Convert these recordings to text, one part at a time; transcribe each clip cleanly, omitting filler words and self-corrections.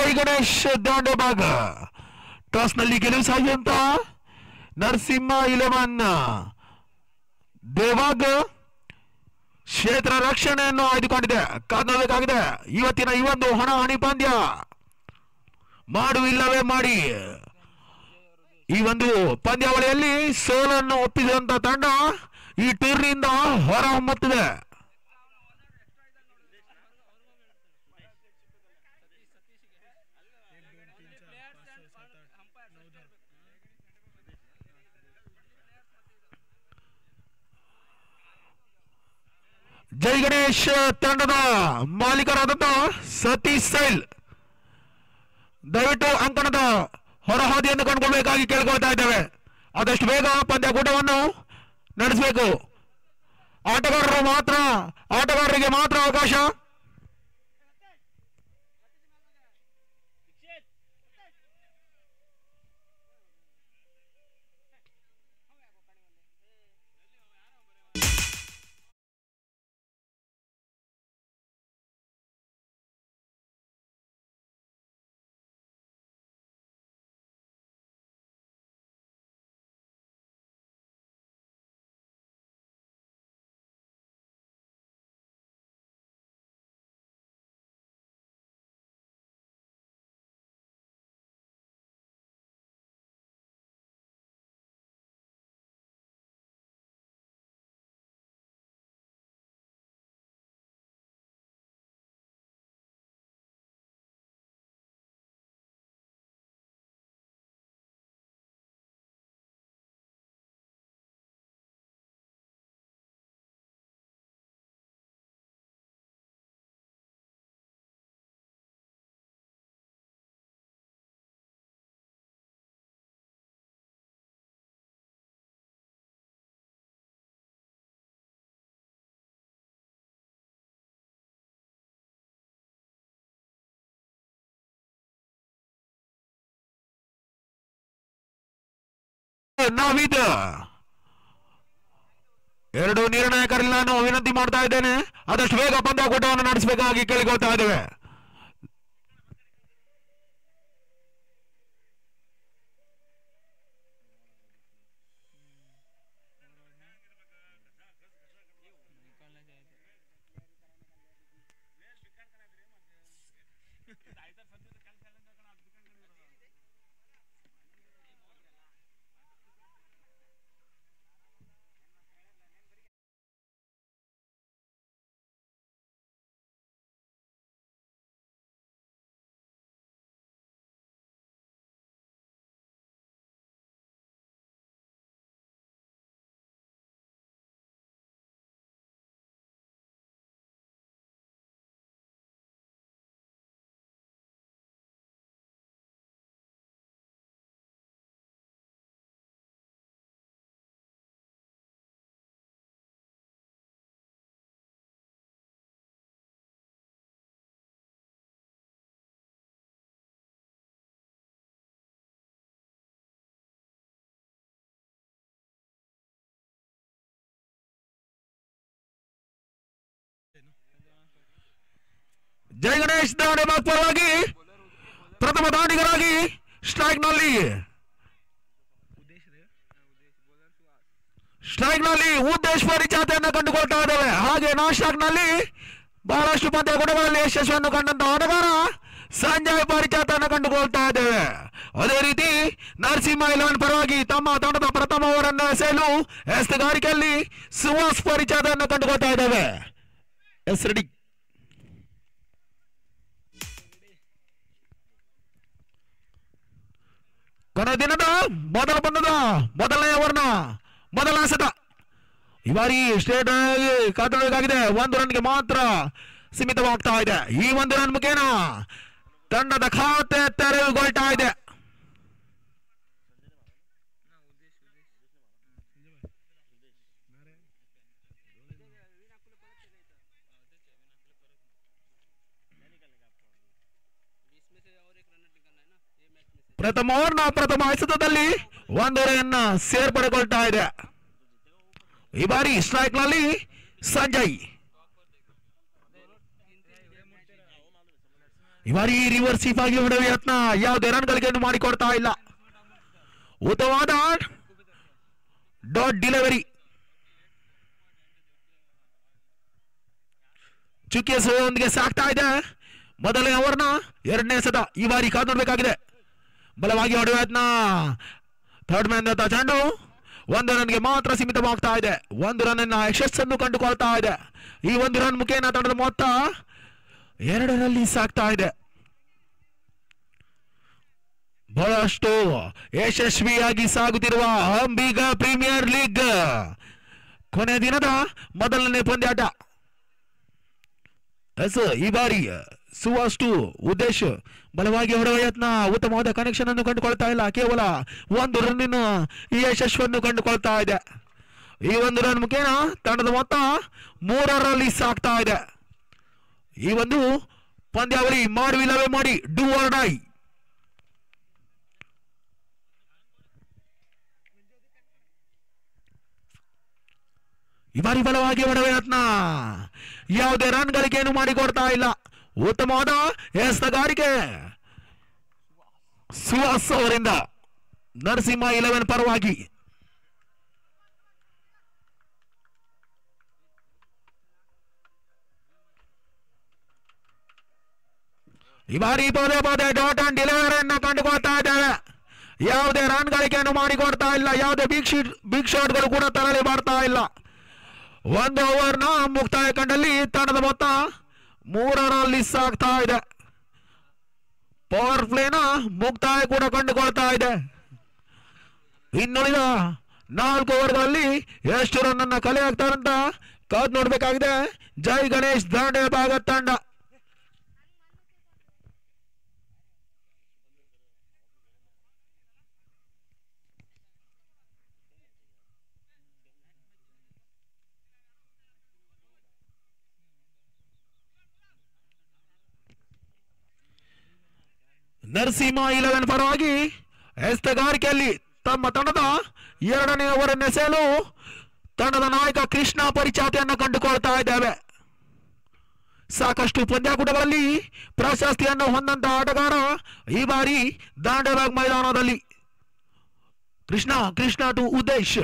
ಜೈ Ganesh ದಾಂಡೆಬಾಗ toss ನಲ್ಲಿ ಗೆಲುವು ಸಾಧಿಸಿದಂತ ನರಸಿಂಹ 11 ದೇವಾಗ್ ಕ್ಷೇತ್ರ ರಕ್ಷಣೆಯನ್ನು ಆಯ್ದುಕೊಂಡಿದೆ. ಕಾದಬೇಕಾಗಿದೆ ಇವತ್ತಿನ ಈ ಒಂದು ಹಣಾಹಣಿ ಪಂದ್ಯ. ಮಾಡು ಇಲ್ಲವೇ ಮಾಡಿ ಈ ಒಂದು ಪಂದ್ಯಾವಳಿಯಲ್ಲಿ ಸೋಲನ್ನು ಒಪ್ಪಿಸಿದಂತ ತಂಡ ಈ ಟೂರ್ನಿಯಿಂದ ಹೊರಹೊಮ್ಮುತ್ತಿದೆ. ಜೈ ಗಣೇಶ್ ತಂಡದ ಮಾಲೀಕರಾದಂತ ಸತೀಶ್ ಸೈಲ್ ದಯವಿಟ್ಟು ಅಂಕಣದ ಹೊರಹಾದಿಯನ್ನು ಕಂಡುಕೊಳ್ಬೇಕಾಗಿ ಕೇಳ್ಕೊಳ್ತಾ ಇದ್ದೇವೆ. ಆದಷ್ಟು ಬೇಗ ಪಂದ್ಯಕೂಟವನ್ನು ನಡೆಸಬೇಕು. ಆಟಗಾರರಿಗೆ ಮಾತ್ರ ಅವಕಾಶ. ನಾವಿದ ಎರಡು ನಿರ್ಣಾಯಕರಲ್ಲಿ ನಾನು ವಿನಂತಿ ಮಾಡ್ತಾ ಇದ್ದೇನೆ. ಆದಷ್ಟು ಬೇಗ ಪಂದ್ಯಕೂಟವನ್ನು ನಡೆಸಬೇಕಾಗಿ ಕೇಳಿಕೊಳ್ತಾ ಇದ್ದೇವೆ. ಜೈ ಗಣೇಶ್ ದಾಂಡೆಬಾಗ್ ಪರವಾಗಿ ಪ್ರಥಮ ದಾಂಡಿಗರಾಗಿ ಸ್ಟ್ರೈಕ್ ನಲ್ಲಿ ಉದ್ದೇಶ್ ಪರಿಚಾತೆಯನ್ನು ಕಂಡುಕೊಳ್ತಾ ಇದ್ದೇವೆ. ಹಾಗೆ ನಾನ್ ನಲ್ಲಿ ಬಹಳಷ್ಟು ಪಂದ್ಯಕೂಟಗಳಲ್ಲಿ ಯಶಸ್ಸನ್ನು ಕಂಡಂತ ಆಟಗಾರ ಸಂಜಯ್ ಪರಿಚಾತೆಯನ್ನು ಕಂಡುಕೊಳ್ತಾ ಇದ್ದೇವೆ. ಅದೇ ರೀತಿ ನರಸಿಂಹ 11 ಪರವಾಗಿ ತಮ್ಮ ತಂಡದ ಪ್ರಥಮ ಓವರನ್ನು ಎಸೆಯಲು ಎಸ್ತುಗಾರಿಕೆಯಲ್ಲಿ ಸುಹಾಸ್ ಪರಿಚಾತೆಯನ್ನು ಕಂಡುಕೊಳ್ತಾ ಇದ್ದೇವೆ. Yes ready. ಕೊನೆ ದಿನದ ಮೊದಲ ಪಂದ್ಯದ ಮೊದಲನೇ ಓವರ್ನ ಮೊದಲ ಎಸೆತ. ಈ ಬಾರಿ ಸ್ಟೇಟ್ ಕಾತೊಳಗಾಗಿದೆ. 1 ರನ್ಗೆ ಮಾತ್ರ ಸೀಮಿತವಾಗ್ತಾ ಇದೆ. ಈ 1 ರನ್ ಮುಖೇನ ತಂಡದ ಖಾತೆ ತೆರೆದುಕೊಳ್ತಾ ಇದೆ. ಪ್ರಥಮ ಓವರ್ನ ಪ್ರಥಮ ಎಸೆತದಲ್ಲಿ 1 ರನ್ ಸೇರ್ಪಡೆಗೊಳ್ತಾ ಇದೆ. ಈ ಬಾರಿ ಸ್ಟ್ರೈಕ್ ನಲ್ಲಿ ಸಂಜಯ್. ಈ ಬಾರಿ ರಿವರ್ಸಿವ್ ಆಗಿ ಹೊಡೆಯುವ ಯತ್ನ, ಯಾವುದೇ ರನ್ಗಳಿಗೆ ಮಾಡಿಕೊಡ್ತಾ ಇಲ್ಲ. ಉತ್ತಮವಾದ ಡಾಟ್ ಡೆಲಿವರಿ. ಚುಕ್ಕಿಯ ಸೋದೊಂದಿಗೆ ಸಾಕ್ತಾ ಇದೆ ಮೊದಲನೇ ಓವರ್ನ ಎರಡನೇ ಸದ. ಈ ಬಾರಿ ಕಾದು ನೋಡಬೇಕಾಗಿದೆ. ಬಲವಾಗಿ ಹೊಡೆಯುವ ಯತ್ನ, ಥರ್ಡ್ ಮ್ಯಾನ್ ಚೆಂಡು 1 ರನ್ಗೆ ಮಾತ್ರ ಸೀಮಿತವಾಗ್ತಾ ಇದೆ. 1 ರನ್ ಯಶಸ್ಸನ್ನು ಕಂಡುಕೊಳ್ತಾ ಇದೆ. ಈ 1 ರನ್ ಮುಖೇನ ತಂಡದ ಮೊತ್ತ 2ರಲ್ಲಿ ಸಾಕ್ತಾ ಇದೆ. ಬಹಳಷ್ಟು ಯಶಸ್ವಿಯಾಗಿ ಸಾಗುತ್ತಿರುವ ಅಂಬಿಗ ಪ್ರೀಮಿಯರ್ ಲೀಗ್ ಕೊನೆ ದಿನದ ಮೊದಲನೇ ಪಂದ್ಯಾಟ. ಈ ಬಾರಿ ಸುವಾಸ್ಟು ಉದ್ದೇಶ ಬಲವಾಗಿ ಹೊಡೆಯುವ ಯತ್ನ, ಉತ್ತಮವಾದ ಕನೆಕ್ಷನ್ ಅನ್ನು ಕಂಡುಕೊಳ್ತಾ ಇಲ್ಲ. ಕೇವಲ 1 ರನ್ನಿನ ಈ ಯಶಸ್ಸನ್ನು ಕಂಡುಕೊಳ್ತಾ ಇದೆ. ಈ 1 ರನ್ ಮುಖೇನ ತಂಡದ ಮೊತ್ತ 3ರಲ್ಲಿ ಸಾಕ್ತಾ ಇದೆ. ಈ ಒಂದು ಪಂದ್ಯಾವಳಿ ಮಾಡುವಿಲ್ಲವೇ ಮಾಡಿ, ಡೂ ಆರ್ ಡೈ. ಈ ಬಾರಿ ಬಲವಾಗಿ ಹೊಡೆಯುವ ಯತ್ನ, ಯಾವುದೇ ರನ್ ಗಳಿಕೆಯನ್ನು ಮಾಡಿಕೊಡ್ತಾ ಇಲ್ಲ. ಉತ್ತಮವಾದ ಎಸೆತಗಾರಿಕೆ ಸುಹಾಸ್ ಅವರಿಂದ ನರಸಿಂಹ 11 ಪರವಾಗಿ. ಈ ಬಾರಿ ಪದೇ ಪದೇ ಡಾಟ್ ಅಂಡ್ ಡೆಲಿವರಿಯನ್ನು ಕಂಡುಕೊಳ್ತಾ ಇದ್ದೇವೆ. ಯಾವುದೇ ರನ್ ಗಳಿಕೆಯನ್ನು ಮಾಡಿಕೊಡ್ತಾ ಇಲ್ಲ. ಯಾವುದೇ ಬಿಗ್ ಶಾಟ್ಗಳು ಕೂಡ ತರಲಿ ಬರ್ತಾ ಇಲ್ಲ. 1 ಓವರ್ನ ಮುಕ್ತಾಯ ಕಂಡಲ್ಲಿ ತಂಡದ ಮೊತ್ತ 3ರಲ್ಲಿ ಸಾಗ್ತಾ ಇದೆ. ಪವರ್ ಪ್ಲೇನ ಮುಕ್ತಾಯ ಕೂಡ ಕಂಡುಕೊಳ್ತಾ ಇದೆ. ಇನ್ನುಳಿದ 4 ಓವರ್ಗಳಲ್ಲಿ ಎಷ್ಟು ರನ್ ಅನ್ನ ಕಲೆ ಹಾಕ್ತಾರಂತ ಕಾದು ನೋಡಬೇಕಾಗಿದೆ. ಜೈ ಗಣೇಶ್ ದಾಂಡೆ ಭಾಗ ತಂಡ. ನರಸಿಂಹ 11 ಪರವಾಗಿ ಎಸೆತಗಾರಿಕೆಯಲ್ಲಿ ತಮ್ಮ ತಂಡದ 2ನೇ ಓವರ್ ಎಸೆಯಲು ತಂಡದ ನಾಯಕ ಕೃಷ್ಣ ಪರಿಚಾತಿಯನ್ನು ಕಂಡುಕೊಳ್ತಾ ಇದ್ದೇವೆ. ಸಾಕಷ್ಟು ಪಂದ್ಯಾಕೂಟಗಳಲ್ಲಿ ಪ್ರಶಸ್ತಿಯನ್ನು ಹೊಂದಂತ ಆಟಗಾರ ಈ ಬಾರಿ ದಾಂಡೇಬಾಗ್ ಮೈದಾನದಲ್ಲಿ. ಕೃಷ್ಣ ಟು ಉದ್ದೇಶ್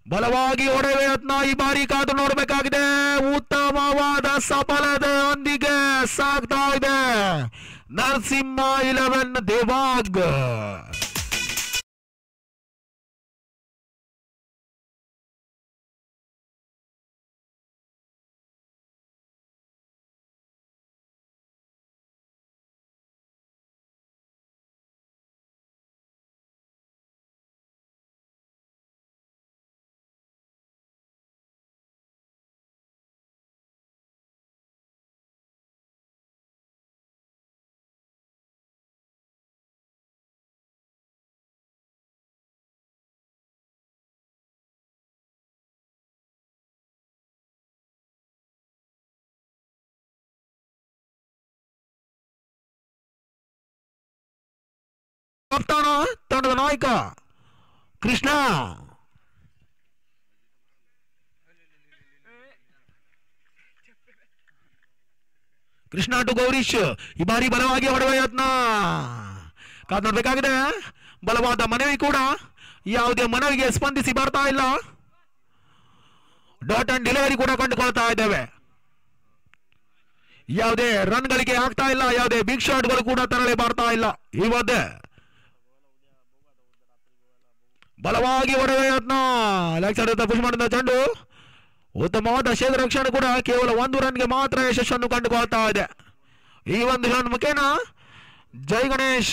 ಬಲವಾಗಿ ಹೊಡೆಯುವ ಯತ್ನ. ಈ ಬಾರಿ ಕಾದು ನೋಡಬೇಕಾಗಿದೆ. ಉತ್ತಮವಾದ ಸಫಲತೆಯೊಂದಿಗೆ ಸಾಗ್ತಾ ಇದೆ ನರಸಿಂಹ 11 ದೇವಾಗ್. ಕಪ್ತಾನ ತಂಡದ ನಾಯಕ ಕೃಷ್ಣ. ಕೃಷ್ಣ ಟು ಗೌರೀಶ್. ಈ ಬಾರಿ ಬಲವಾಗಿ ಹೊಡೆಯುವ ಯತ್ನ. ಕಾದು ನೋಡಬೇಕಾಗಿದೆ. ಬಲವಾದ ಮನವಿ ಕೂಡ ಯಾವುದೇ ಮನವಿಗೆ ಸ್ಪಂದಿಸಿ ಬರ್ತಾ ಇಲ್ಲ. ಡಾಟ್ ಅಂಡ್ ಡೆಲಿವರಿ ಕೂಡ ಕಂಡುಕೊಳ್ತಾ ಇದ್ದೇವೆ. ಯಾವುದೇ ರನ್ ಗಳಿಗೆ ಆಗ್ತಾ ಇಲ್ಲ. ಯಾವುದೇ ಬಿಗ್ ಶಾಟ್ಗಳು ಕೂಡ ತರಲಿ ಬರ್ತಾ ಇಲ್ಲ. ಇವತ್ತೇ ಬಲವಾಗಿ ಹೊಡೆಯುವ ಯತ್ನ. ಲೆಗ್ ಸೈಡ್ ಪುಷ್ ಮಾಡಿದ ಚೆಂಡು. ಉತ್ತಮವಾದ ಕ್ಷೇತ್ರ ರಕ್ಷಣೆ ಕೂಡ ಕೇವಲ 1 ರನ್ಗೆ ಮಾತ್ರ ಯಶಸ್ಸನ್ನು ಕಂಡುಕೊಳ್ತಾ ಇದೆ. ಈ 1 ರನ್ ಮುಖೇನ ಜೈ ಗಣೇಶ್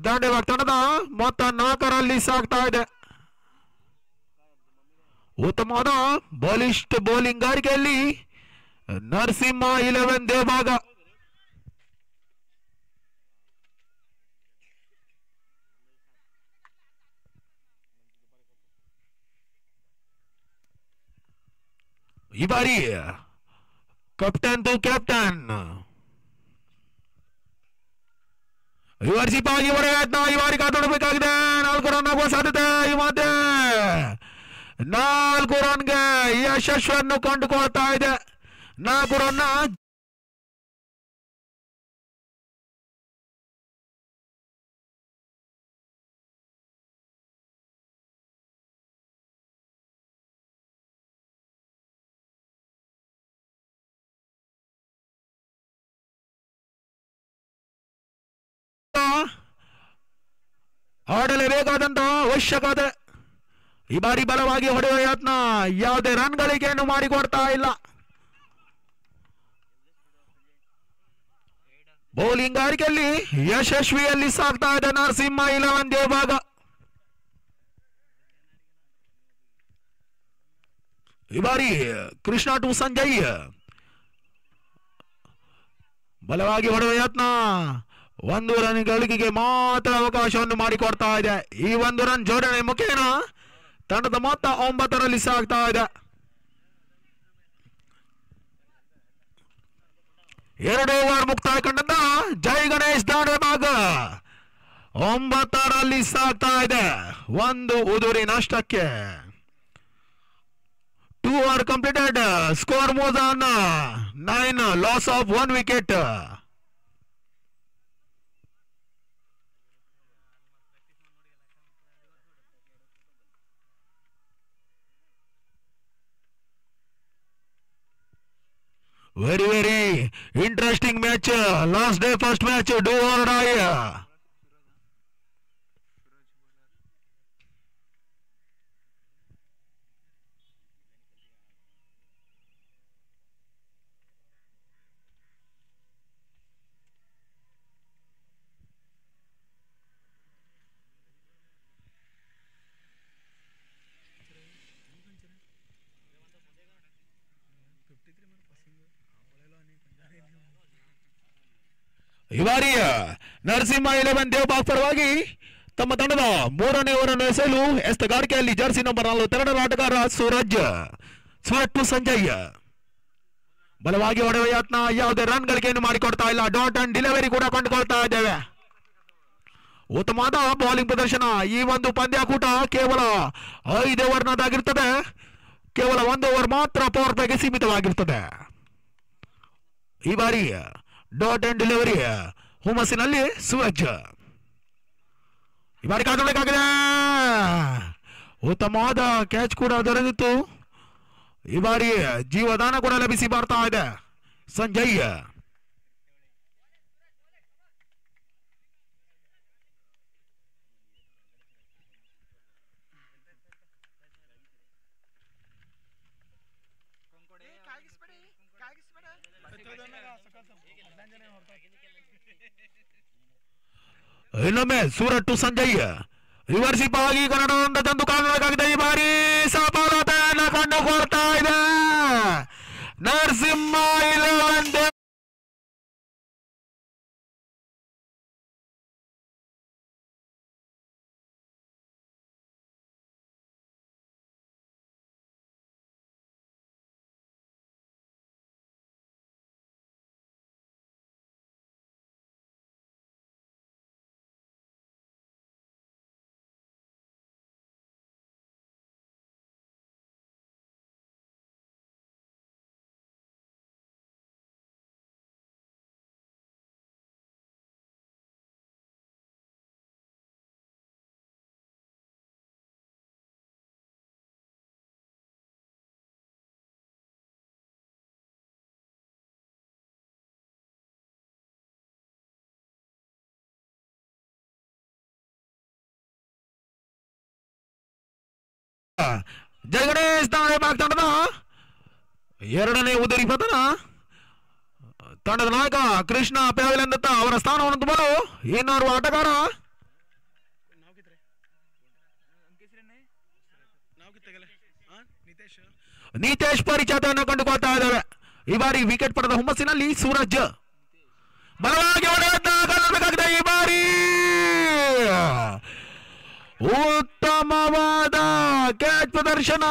ದಾಂಡೇಬಾಗ್ ತಂಡದ ಮೊತ್ತ 4ರಲ್ಲಿ ಸಾಗ್ತಾ ಇದೆ. ಉತ್ತಮವಾದ ಬಲಿಷ್ಠ ಬೌಲಿಂಗ್ ಗಾರಿಕೆಯಲ್ಲಿ ನರಸಿಂಹ 11 ದೇವಭಾಗ. ಈ ಬಾರಿ ಕಪ್ಟನ್ ಟು ಕ್ಯಾಪ್ಟನ್ ರಿವರ್ಸಿಪ್ ಆಗಿ ಹೊಡೆಯುವ ಈ ಬಾರಿ ಕಾತೊಡಬೇಕಾಗಿದೆ. 4 ರನ್ ಆಗುವ ಸಾಧ್ಯತೆ. ಈ ಮಧ್ಯೆ 4 ರನ್ಗೆ ಯಶಸ್ಸನ್ನು ಕಂಡುಕೊಳ್ತಾ ಇದೆ. 4 ರನ್ ಆಡಲೇಬೇಕಾದಂತ ಅವಶ್ಯಕತೆ. ಈ ಬಾರಿ ಬಲವಾಗಿ ಹೊಡೆಯುವ ಯತ್ನ, ಯಾವುದೇ ರನ್ ಗಳಿಕೆಯನ್ನು ಮಾಡಿಕೊಡ್ತಾ ಇಲ್ಲ. ಬೌಲಿಂಗ್ ಆರಿಕೆಯಲ್ಲಿ ಯಶಸ್ವಿಯಲ್ಲಿ ಸಾಗ್ತಾ ಇದೆ ನರಸಿಂಹ 11 ದೇವಭಾಗ. ಈ ಬಾರಿ ಕೃಷ್ಣ ಟು ಸಂಜಯ್ ಬಲವಾಗಿ ಹೊಡೆಯುವ ಯತ್ನ, 1 ರನ್ ಗಳಿಕೆಗೆ ಮಾತ್ರ ಅವಕಾಶವನ್ನು ಮಾಡಿಕೊಡ್ತಾ ಇದೆ. ಈ 1 ರನ್ ಜೋಡಣೆ ಮುಖೇನ ತಂಡದ ಮೊತ್ತ 9ರಲ್ಲಿ ಸಾಗ್ತಾ ಇದೆ. 2 ಓವರ್ ಮುಕ್ತಾಯ ಕಂಡಂತ ಜೈ ಗಣೇಶ್ ದಾಂಡೆಬಾಗ್ 9ರಲ್ಲಿ ಸಾಗ್ತಾ ಇದೆ. 1 ಉದುರಿ ನಷ್ಟಕ್ಕೆ. 2 over completed. Score moves on 9, loss of 1 wicket. very interesting match. Last day first match, do or die. ಈ ಬಾರಿ ನರಸಿಂಹ 11 ದೇವಭಾಗ್ ಪರವಾಗಿ ತಮ್ಮ ತಂಡದ 3ನೇ ಓವರನ್ನು ಎಸೆಯಲು ಎಸ್ತಗಾರಿಕೆಯಲ್ಲಿ ಜರ್ಸಿ ನಂಬರ್ 42 ಆಟಗಾರ ಸೂರಜ್ ಟು ಸಂಜಯ್ ಬಲವಾಗಿ ಹೊಡೆಯುವ ಯತ್ನ, ಯಾವುದೇ ರನ್ ಗಳಿಕೆಯನ್ನು ಮಾಡಿಕೊಡ್ತಾ ಇಲ್ಲ. ಡಾಟ್ ಅಂಡ್ ಡೆಲಿವರಿ ಕೂಡ ಕಂಡುಕೊಳ್ತಾ ಇದ್ದೇವೆ. ಉತ್ತಮವಾದ ಬೌಲಿಂಗ್ ಪ್ರದರ್ಶನ. ಈ ಒಂದು ಪಂದ್ಯಾಕೂಟ ಕೇವಲ 5 ಓವರ್ನದಾಗಿರ್ತದೆ. ಕೇವಲ 1 ಓವರ್ ಮಾತ್ರ ಪವರ್ ಪ್ಲೇಗೆ ಸೀಮಿತವಾಗಿರ್ತದೆ. ಈ ಬಾರಿ ಡಾಟ್ ಅಂಡ್ ಡೆಲಿವರಿ ಹುಮ್ಮಸ್ಸಿನಲ್ಲಿ ಸೂರಜ್. ಈ ಬಾರಿ ಕಾಣಬೇಕಾಗಿದೆ. ಉತ್ತಮವಾದ ಕ್ಯಾಚ್ ಕೂಡ ದೊರೆತಿತ್ತು. ಈ ಬಾರಿ ಜೀವದಾನ ಕೂಡ ಲಭಿಸಿ ಬರ್ತಾ ಇದೆ ಸಂಜಯ್. ಇನ್ನೊಮ್ಮೆ ಸೂರಜ್ ಟು ಸಂಜಯ್ ರಿವರ್ಸಿಪ್ ಆಗಿ ಕನ್ನಡ ತಂದು ಕಾಣಬೇಕಾಗಿದೆ. ಈ ಬಾರಿ ಸಫಲತೆಯನ್ನು ಕಂಡುಕೊಳ್ತಾ ಇದೆ ನರಸಿಂಹ 11. ಜೈ ಗಣೇಶ್ ದಾಂಡೆಬಾಗ್ ತಂಡದ 2ನೇ ಉದರಿ ಪತನ. ತಂಡದ ನಾಯಕ ಕೃಷ್ಣ ಪೇವಲೆಂದತ್ತ ಅವರ ಸ್ಥಾನವನ್ನು ತುಂಬಲು ಇನ್ನೋರ್ವ ಆಟಗಾರ ನಿತೇಶ್ ಪರಿಚಯತೆಯನ್ನು ಕಂಡುಕೊಳ್ತಾ ಇದ್ದಾರೆ. ಈ ಬಾರಿ ವಿಕೆಟ್ ಪಡೆದ ಹುಮ್ಮಸ್ಸಿನಲ್ಲಿ ಸೂರಜ್ ಬಲವಾಗಿ ಹೊಡೆಯಬೇಕಾಗಿದೆ. ಈ ಬಾರಿ ಉತ್ತಮವಾದ ಕ್ಯಾಚ್ ಪ್ರದರ್ಶನ.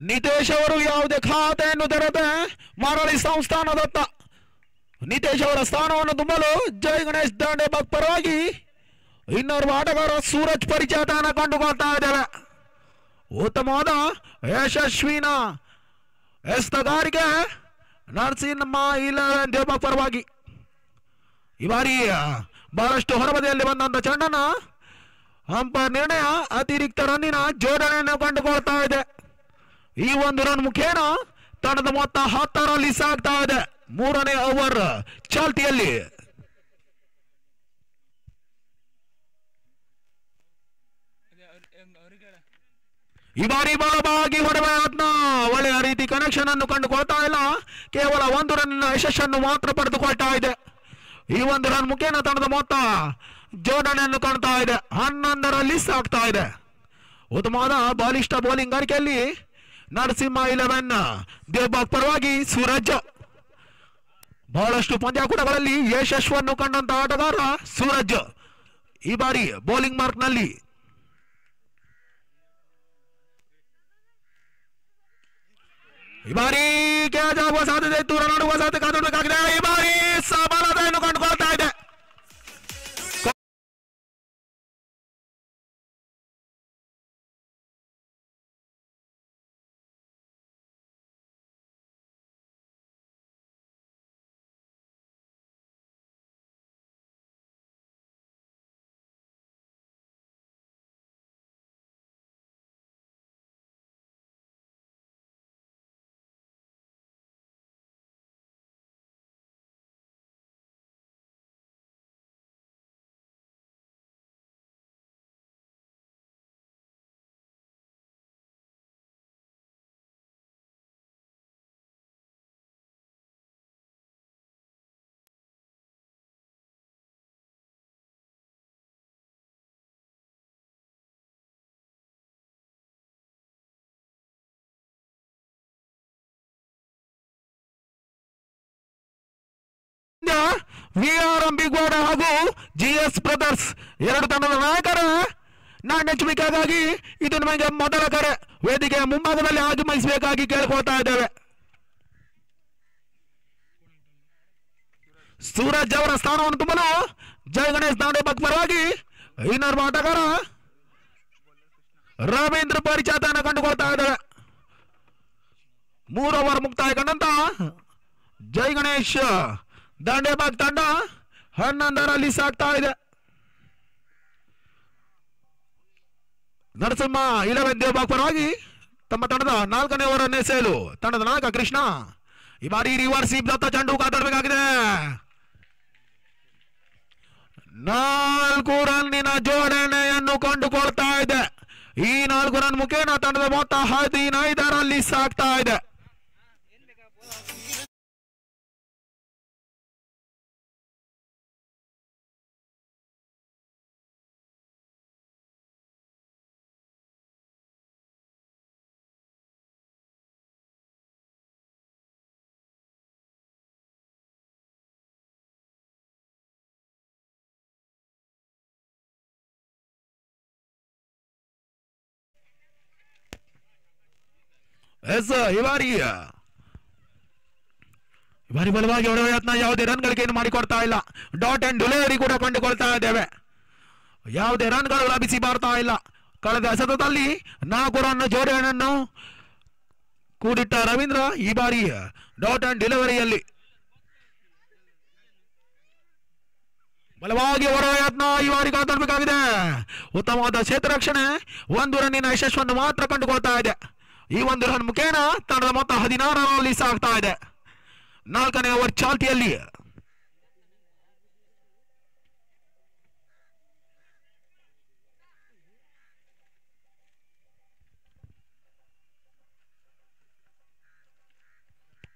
ನಿತೇಶ್ ಅವರು ಯಾವುದೇ ಖಾತೆಯನ್ನು ತೆರೆದ ಮರಳಿ ಸಂಸ್ಥಾನದತ್ತ ನಿತೇಶ್ ಅವರ ಸ್ಥಾನವನ್ನು ತುಂಬಲು ಜೈ ಗಣೇಶ್ ದಾಂಡೇಬಾಗ್ ಪರವಾಗಿ ಇನ್ನೋರ್ವ ಆಟಗಾರ ಸೂರಜ್ ಪರಿಚಯನ ಕಂಡುಕೊಳ್ತಾ ಇದ್ದೇವೆ. ಉತ್ತಮವಾದ ಯಶಸ್ವಿನ ಎಸ್ತಗಾರಿಕೆ ನರಸಿಂಹ 11 ದೇವಬಾಗ್ ಪರವಾಗಿ. ಈ ಬಾರಿ ಬಹಳಷ್ಟು ಹೊರಬದಿಯಲ್ಲಿ ಬಂದಂತ ಚೆಂಡನ್ನ ಅಂಪೈರ್ ನಿರ್ಣಯ ಅತಿರಿಕ್ತ ರನ್ನಿನ ಜೋಡಣೆಯನ್ನು ಕಂಡುಕೊಳ್ತಾ ಇದೆ. ಈ ಒಂದು ರನ್ ಮುಖೇನ ತಂಡದ ಮೊತ್ತ 10 ರಲ್ಲಿ ಸಾಗ್ತಾ ಇದೆ. 3ನೇ ಓವರ್ ಚಾಲ್ತಿಯಲ್ಲಿ. ಈ ಬಾರಿ ಬಲವಾಗಿ ಹೊಡೆದ ಒಳ್ಳೆಯ ರೀತಿ ಕನೆಕ್ಷನ್ ಅನ್ನು ಕಂಡುಕೊಳ್ತಾ ಇಲ್ಲ. ಕೇವಲ 1 ರನ್ನಿನ ಯಶಸ್ಸನ್ನು ಮಾತ್ರ ಪಡೆದುಕೊಳ್ತಾ ಇದೆ. ಈ ಒಂದು ರನ್ ಮುಖೇನ ತಂಡದ ಮೊತ್ತ ಜೋಡಣೆಯನ್ನು ಕಾಣ್ತಾ ಇದೆ. 11 ರಲ್ಲಿ ಸಾಗ್ತಾ ಇದೆ. ಉತ್ತಮವಾದ ಬಾಲಿಷ್ಠ ಬೌಲಿಂಗ್ ಗಾರಿಕೆಯಲ್ಲಿ ನರಸಿಂಹ 11 ದೇವಬಾಗ್ ಪರವಾಗಿ ಸೂರಜ್. ಬಹಳಷ್ಟು ಪಂದ್ಯಾಕೂಟಗಳಲ್ಲಿ ಯಶಸ್ಸನ್ನು ಕಂಡಂತ ಆಟಗಾರ ಸೂರಜ್ ಈ ಬಾರಿ ಬೌಲಿಂಗ್ ಮಾರ್ಕ್ ನಲ್ಲಿ. ಈ ಬಾರಿ ಕ್ಯಾಚ್ ಆಗುವ ಸಾಧ್ಯತೆ ಇತ್ತು, ರನ್ ಆಡುವ ಸಾಧ್ಯತೆ ಕಾಣಬೇಕಾಗಿದೆ. ಈ ಬಾರಿ ಸಫಲತೆಯನ್ನು ಕಂಡುಕೊಳ್ತಾ ಇದೆ. ವಿಆರ್ಎಂಬಿ ಗೋಡ ಹಾಗೂ ಜಿಎಸ್ ಬ್ರದರ್ಸ್ ಎರಡು ತಂಡದ ನಾಯಕರ ನಾಣ್ಯಚುಮಿಕೆಗಾಗಿ ಇದು ನಮಗೆ ಮೊದಲ ಕರೆ. ವೇದಿಕೆಯ ಮುಂಭಾಗದಲ್ಲಿ ಆಗಮಿಸಬೇಕಾಗಿ ಕೇಳಿಕೊಳ್ತಾ ಇದ್ದೇವೆ. ಸೂರಜ್ ಅವರ ಸ್ಥಾನವನ್ನು ತುಂಬಲು ಜೈ ಗಣೇಶ್ ದಾಂಡೇಬಾಗ್ ಪರವಾಗಿ ಇನ್ನೋರ್ವ ಆಟಗಾರ ರವೀಂದ್ರ ಪರಿಚಯನ ಕಂಡುಕೊಳ್ತಾ ಇದ್ದೇವೆ. 3 ಓವರ್ ಮುಕ್ತಾಯ ಕಂಡಂತ ಜೈ ಗಣೇಶ್ ದಾಂಡೇಬಾಗ್ ತಂಡ 11 ರಲ್ಲಿ ಸಾಗ್ತಾ ಇದೆ. ನರಸಿಂಹ 11 ದೇವಬಾಗ್ ಪರವಾಗಿ ತಮ್ಮ ತಂಡದ 4ನೇ ಓವರ್ ಎಸೆಯಲು ತಂಡದ ನಾಯಕ ಕೃಷ್ಣ. ಈ ಬಾರಿ ರಿವರ್ಸ್ ದತ್ತ ಚೆಂಡು ಕಾತರಬೇಕಾಗಿದೆ. 4 ರನ್ನಿನ ಜೋಡಣೆಯನ್ನು ಕಂಡುಕೊಳ್ತಾ ಇದೆ. ಈ 4 ರನ್ ಮುಖೇನ ತಂಡದ ಮೊತ್ತ 15 ರಲ್ಲಿ ಸಾಗ್ತಾ ಇದೆ. ಈ ಬಾರಿ ಬಲವಾಗಿ ಹೊಡೆಯುವ ಯತ್ನ, ಯಾವುದೇ ರನ್ ಗಳಿಕೆಯನ್ನು ಮಾಡಿಕೊಡ್ತಾ ಇಲ್ಲ. ಡಾಟ್ ಅಂಡ್ ಡೆಲಿವರಿ ಕೂಡ ಕಂಡುಕೊಳ್ತಾ ಇದ್ದೇವೆ. ಯಾವುದೇ ರನ್ಗಳು ಲಭಿಸಿ ಬರ್ತಾ ಇಲ್ಲ. ಕಳೆದ ಎಸೆತದಲ್ಲಿ 4 ರನ್ ಜೋಡಣೆಯನ್ನು ಕೂಡಿಟ್ಟ ರವೀಂದ್ರ ಈ ಬಾರಿ ಡಾಟ್ ಅಂಡ್ ಡೆಲಿವರಿಯಲ್ಲಿ ಬಲವಾಗಿ ಹೊಡೆಯುವ ಯತ್ನ ಈ ಬಾರಿ ಕಾತರಬೇಕಾಗಿದೆ. ಉತ್ತಮವಾದ ಕ್ಷೇತ್ರ ರಕ್ಷಣೆ. 1 ರನ್ನಿನ ಯಶಸ್ಸನ್ನು ಮಾತ್ರ ಕಂಡುಕೊಳ್ತಾ ಇದೆ. ಈ 1 ರನ್ ಮುಖೇನ ತಂಡದ ಮೊತ್ತ 16 ರಲ್ಲಿ ಸಾಗ್ತಾ ಇದೆ. 4ನೇ ಓವರ್ ಚಾಲ್ತಿಯಲ್ಲಿ.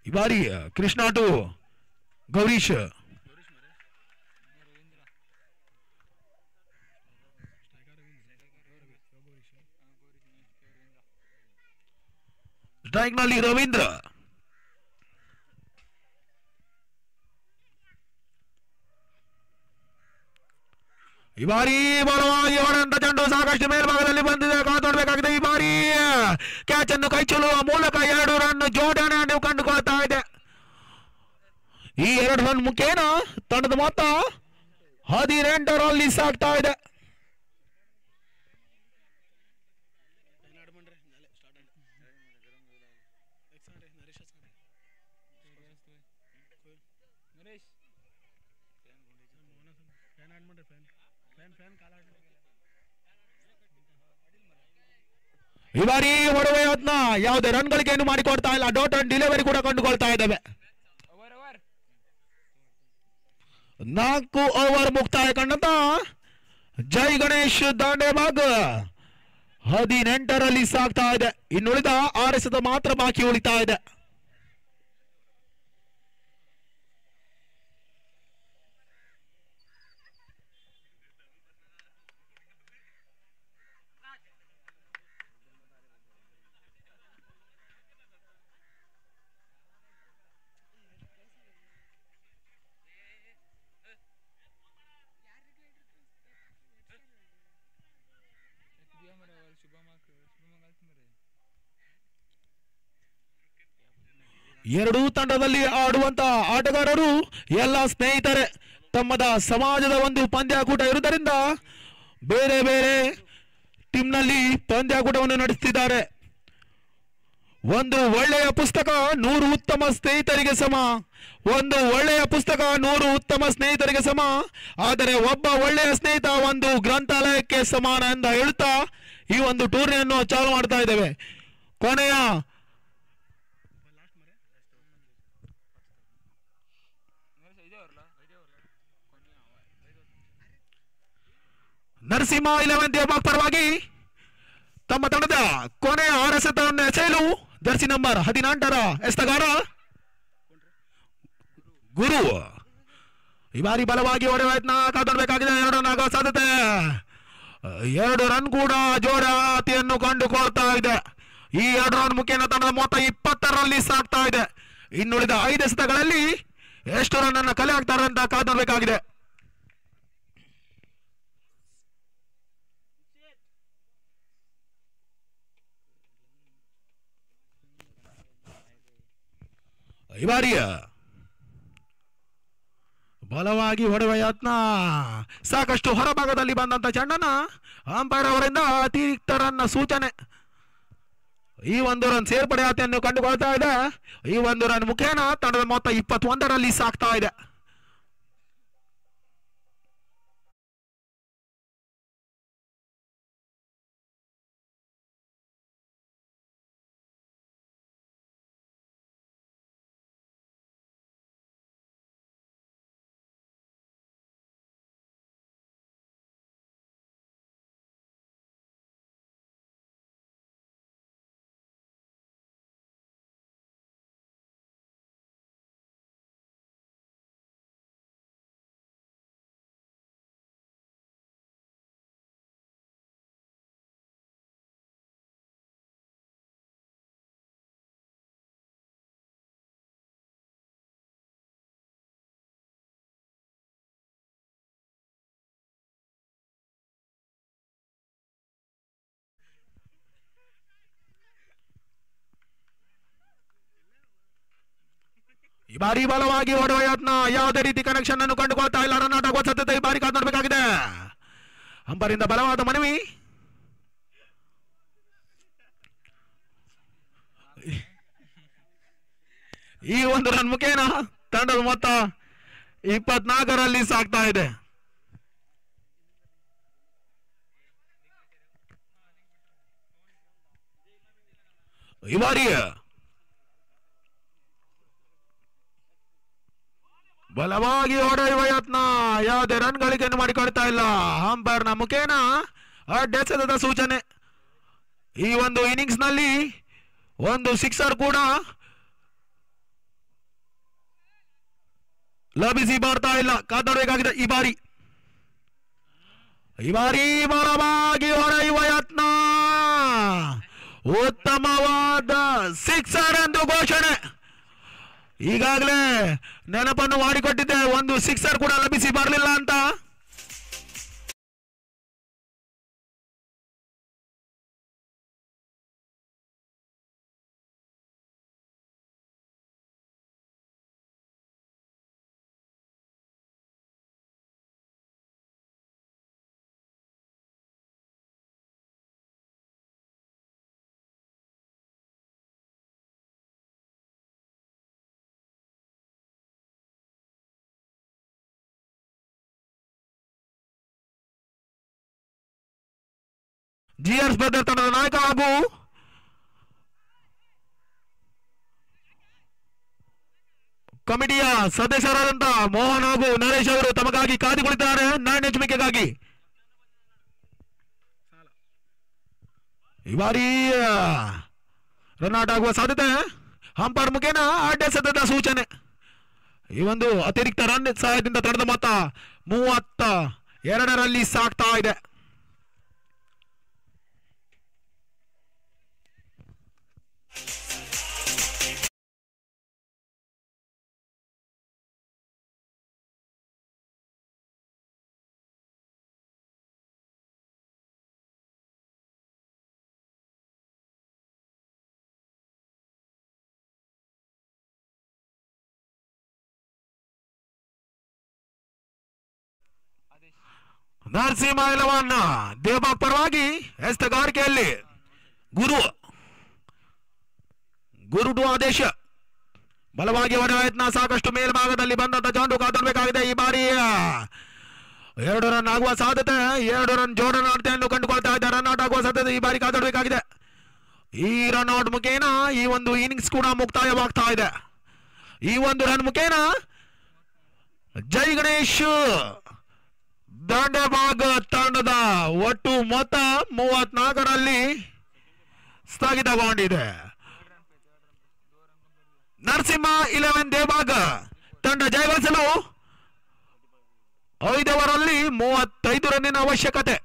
ಈ ಬಾರಿ ಕೃಷ್ಣ ಟು ಗೌರೀಶ್. ಸ್ಟ್ರೈಕ್ ನಲ್ಲಿ ರವೀಂದ್ರ. ಈ ಬಾರಿ ಬಲವಾಗಿ ಹೊಡೆದಂತ ಚೆಂಡು ಸಾಕಷ್ಟು ಮೇಲ್ಭಾಗದಲ್ಲಿ ಬಂದಿದೆ. ಕಾತೊಡಬೇಕಾಗಿದೆ. ಈ ಬಾರಿ ಕ್ಯಾಚ್ ಅನ್ನು ಕೈಚುಲುವ ಮೂಲಕ 2 ರನ್ ಜೋಡಣೆಯನ್ನು ಕಂಡುಕೊಳ್ತಾ ಇದೆ. ಈ 2 ರನ್ ಮುಖೇನ ತಂಡದ ಮೊತ್ತ 18ರಲ್ಲಿ ಸಾಗ್ತಾ ಇದೆ. ಈ ಬಾರಿ ಹೊಡೆವ ಯತ್ನ ಯಾವುದೇ ರನ್ಗಳಿಗೆ ಏನು ಮಾಡಿಕೊಡ್ತಾ ಇಲ್ಲ. ಡಾಟ್ ಅಂಡ್ ಡೆಲಿವರಿ ಕೂಡ ಕಂಡುಕೊಳ್ತಾ ಇದ್ದಾವೆ. 4 ಓವರ್ ಮುಕ್ತಾಯ ಕಂಡಂತ ಜೈ ಗಣೇಶ್ ದಾಂಡೇಬಾಗ್ 18ರಲ್ಲಿ ಸಾಗ್ತಾ ಇದೆ. ಇನ್ನುಳಿದ 6 ಎಸೆತ ಮಾತ್ರ ಬಾಕಿ ಉಳಿತಾ ಇದೆ. ಎರಡೂ ತಂಡದಲ್ಲಿ ಆಡುವಂತ ಆಟಗಾರರು ಎಲ್ಲ ಸ್ನೇಹಿತರೆ. ತಮ್ಮದ ಸಮಾಜದ ಒಂದು ಪಂದ್ಯಾಕೂಟ ಇರುವುದರಿಂದ ಬೇರೆ ಬೇರೆ ಟೀಮ್ನಲ್ಲಿ ಪಂದ್ಯಾಕೂಟವನ್ನು ನಡೆಸುತ್ತಿದ್ದಾರೆ. ಒಂದು ಒಳ್ಳೆಯ ಪುಸ್ತಕ 100 ಉತ್ತಮ ಸ್ನೇಹಿತರಿಗೆ ಸಮ. ಒಂದು ಒಳ್ಳೆಯ ಪುಸ್ತಕ 100 ಉತ್ತಮ ಸ್ನೇಹಿತರಿಗೆ ಸಮ. ಆದರೆ ಒಬ್ಬ ಒಳ್ಳೆಯ ಸ್ನೇಹಿತ ಒಂದು ಗ್ರಂಥಾಲಯಕ್ಕೆ ಸಮಾನ ಎಂದು ಹೇಳುತ್ತಾ ಈ ಒಂದು ಟೂರ್ನಿಯನ್ನು ಚಾಲು ಮಾಡ್ತಾ ಇದ್ದೇವೆ. ಕೊನೆಯ ನರಸಿಂಹ 11 ದೇವಬಾಗ್ ಪರವಾಗಿ ತಮ್ಮ ತಂಡದ ಕೊನೆಯ 6 ಎಸೆತವನ್ನು ಎಸೆಯಲು ಜರ್ಸಿ ನಂಬರ್ 18ರ ಎಸ್ತಗಾರ ಗುರು ಈ ಬಾರಿ ಬಲವಾಗಿ ಹೊಡೆಯುವ ಯತ್ನ ಕಾದೊಡ್ಬೇಕಾಗಿದೆ. 2 ರನ್ ಆಗುವ ಸಾಧ್ಯತೆ. 2 ರನ್ ಕೂಡ ಜೋಡಾತಿಯನ್ನು ಕಂಡುಕೊಳ್ತಾ ಇದೆ. ಈ 2 ರನ್ ಮುಖೇನ ತಂಡದ ಮೊತ್ತ 20ರಲ್ಲಿ ಸಾಗ್ತಾ ಇದೆ. ಇನ್ನುಳಿದ 5 ಎಸೆತಗಳಲ್ಲಿ ಎಷ್ಟು ರನ್ ಅನ್ನು ಕಲೆ ಹಾಕ್ತಾರೆ ಅಂತ ಕಾದೊಡ್ಬೇಕಾಗಿದೆ. ಈ ಬಾರಿಯ ಬಲವಾಗಿ ಹೊಡೆಯುವ ಯತ್ನ ಸಾಕಷ್ಟು ಹೊರಭಾಗದಲ್ಲಿ ಬಂದಂತ ಚೆಂಡನ್ನ ಅಂಪೈರ್ ಅವರಿಂದ ಅತಿರಿಕ್ತ ರನ್ ಸೂಚನೆ. ಈ 1 ರನ್ ಸೇರ್ಪಡೆ ಆತೆಯನ್ನು ಕಂಡುಕೊಳ್ತಾ ಇದೆ. ಈ 1 ರನ್ ಮುಖೇನ ತಂಡದ ಮೊತ್ತ 21ರಲ್ಲಿ ಸಾಗ್ತಾ ಇದೆ. ಈ ಬಾರಿ ಬಲವಾಗಿ ಹೊಡೆಯುವ ಯತ್ನ ಯಾವುದೇ ರೀತಿ ಕನೆಕ್ಷನ್ ಅನ್ನು ಕಂಡುಕೊಳ್ತಾ ಇಲ್ಲ. ರನ್ ಔಟ್ ಆಗುವ ಸಾಧ್ಯತೆ ಈ ಬಾರಿ ಕಾದ್ನೋಡಬೇಕಾಗಿದೆ. ಅಂಪರಿಂದ ಬಲವಾದ ಮನವಿ. ಈ 1 ರನ್ ಮುಖೇನ ತಂಡದ ಮೊತ್ತ 24ರಲ್ಲಿ ಸಾಗ್ತಾ ಇದೆ. ಈ ಬಾರಿ ಬಲವಾಗಿ ಹೊಡೆಯುವ ಯತ್ನ ಯಾವುದೇ ರನ್ ಗಳಿಕೆಯನ್ನು ಮಾಡಿಕೊಳ್ತಾ ಇಲ್ಲ. ಅಂಪೈರ್ನ ಮುಖೇನ ಅಡ್ಡೆಸೆದ ಸೂಚನೆ. ಈ ಒಂದು ಇನ್ನಿಂಗ್ಸ್ ನಲ್ಲಿ ಒಂದು ಸಿಕ್ಸರ್ ಕೂಡ ಲಭಿಸಿ ಬರ್ತಾ ಇಲ್ಲ. ಕಾದೊಡಬೇಕಾಗಿದೆ. ಈ ಬಾರಿ ಬಲವಾಗಿ ಹೊಡೆಯುವ ಯತ್ನ ಉತ್ತಮವಾದ ಸಿಕ್ಸರ್ ಎಂದು ಘೋಷಣೆ. ಈಗಾಗಲೇ ನೆನಪನ್ನು ಮಾಡಿಕೊಟ್ಟಿದ್ದೆ, ಒಂದು ಸಿಕ್ಸರ್ ಕೂಡ ಲಭಿಸಿ ಬರಲಿಲ್ಲ ಅಂತ. ಜಿಆರ್ ಸ್ಪರ್ಧೆ ತಂಡದ ನಾಯಕ ಹಾಗೂ ಕಮಿಟಿಯ ಸದಸ್ಯರಾದಂತ ಮೋಹನ್ ಹಾಗೂ ನರೇಶ್ ಅವರು ತಮಗಾಗಿ ಕಾದು ಕುಳಿತಿದ್ದಾರೆ ನಾಣ್ಯ ಹಂಚಿಕೆಗಾಗಿ. ಈ ಬಾರಿ ರನ್ಔಟ್ ಆಗುವ ಸಾಧ್ಯತೆ ಅಂಪೈರ್ ಮುಖೇನ ಅಡ್ಡೆಸದ ಸೂಚನೆ. ಈ ಒಂದು ಅತಿರಿಕ್ತ ರನ್ ಸಹಾಯದಿಂದ ತಂಡದ ಮೊತ್ತ 32 ಸಾಗ್ತಾ ಇದೆ. ನರಸಿಂಹ ಇಲವನ್ನ ದೇವಬಾಗ್ ಪರವಾಗಿ ಎಸ್ತಗಾರಿಕೆಯಲ್ಲಿ ಗುರು ಆದೇಶ ಬಲವಾಗಿ ಹೊಡೆಯುವ ಯತ್ನ. ಸಾಕಷ್ಟು ಮೇಲ್ಭಾಗದಲ್ಲಿ ಬಂದಂತ ಜಾಂಡು ಕಾದಬೇಕಾಗಿದೆ. ಈ ಬಾರಿ 2 ರನ್ ಆಗುವ ಸಾಧ್ಯತೆ, 2 ರನ್ ಜೋಡಣೆಯನ್ನು ಕಂಡುಕೊಳ್ತಾ ಇದ್ದಾರೆ. ರನ್ ಔಟ್ ಆಗುವ ಸಾಧ್ಯತೆ ಈ ಬಾರಿ ಕಾದಾಡಬೇಕಾಗಿದೆ. ಈ ರನ್ ಔಟ್ ಮುಖೇನ ಈ ಒಂದು ಇನ್ನಿಂಗ್ಸ್ ಕೂಡ ಮುಕ್ತಾಯವಾಗ್ತಾ ಇದೆ. ಈ ಒಂದು ರನ್ ಮುಖೇನ ಜೈ ಗಣೇಶ್ ದಾಂಡೆಬಾಗ್ ತಂಡದ ಒಟ್ಟು ಮೊತ್ತ 34 ಸ್ಥಗಿತಗೊಂಡಿದೆ. ನರಸಿಂಹ 11 ದೇವಬಾಗ್ ತಂಡ ಜಯಗಳಿಸಲು 5 ಓವರಲ್ಲಿ 35 ರನ್ನಿನ ಅವಶ್ಯಕತೆ.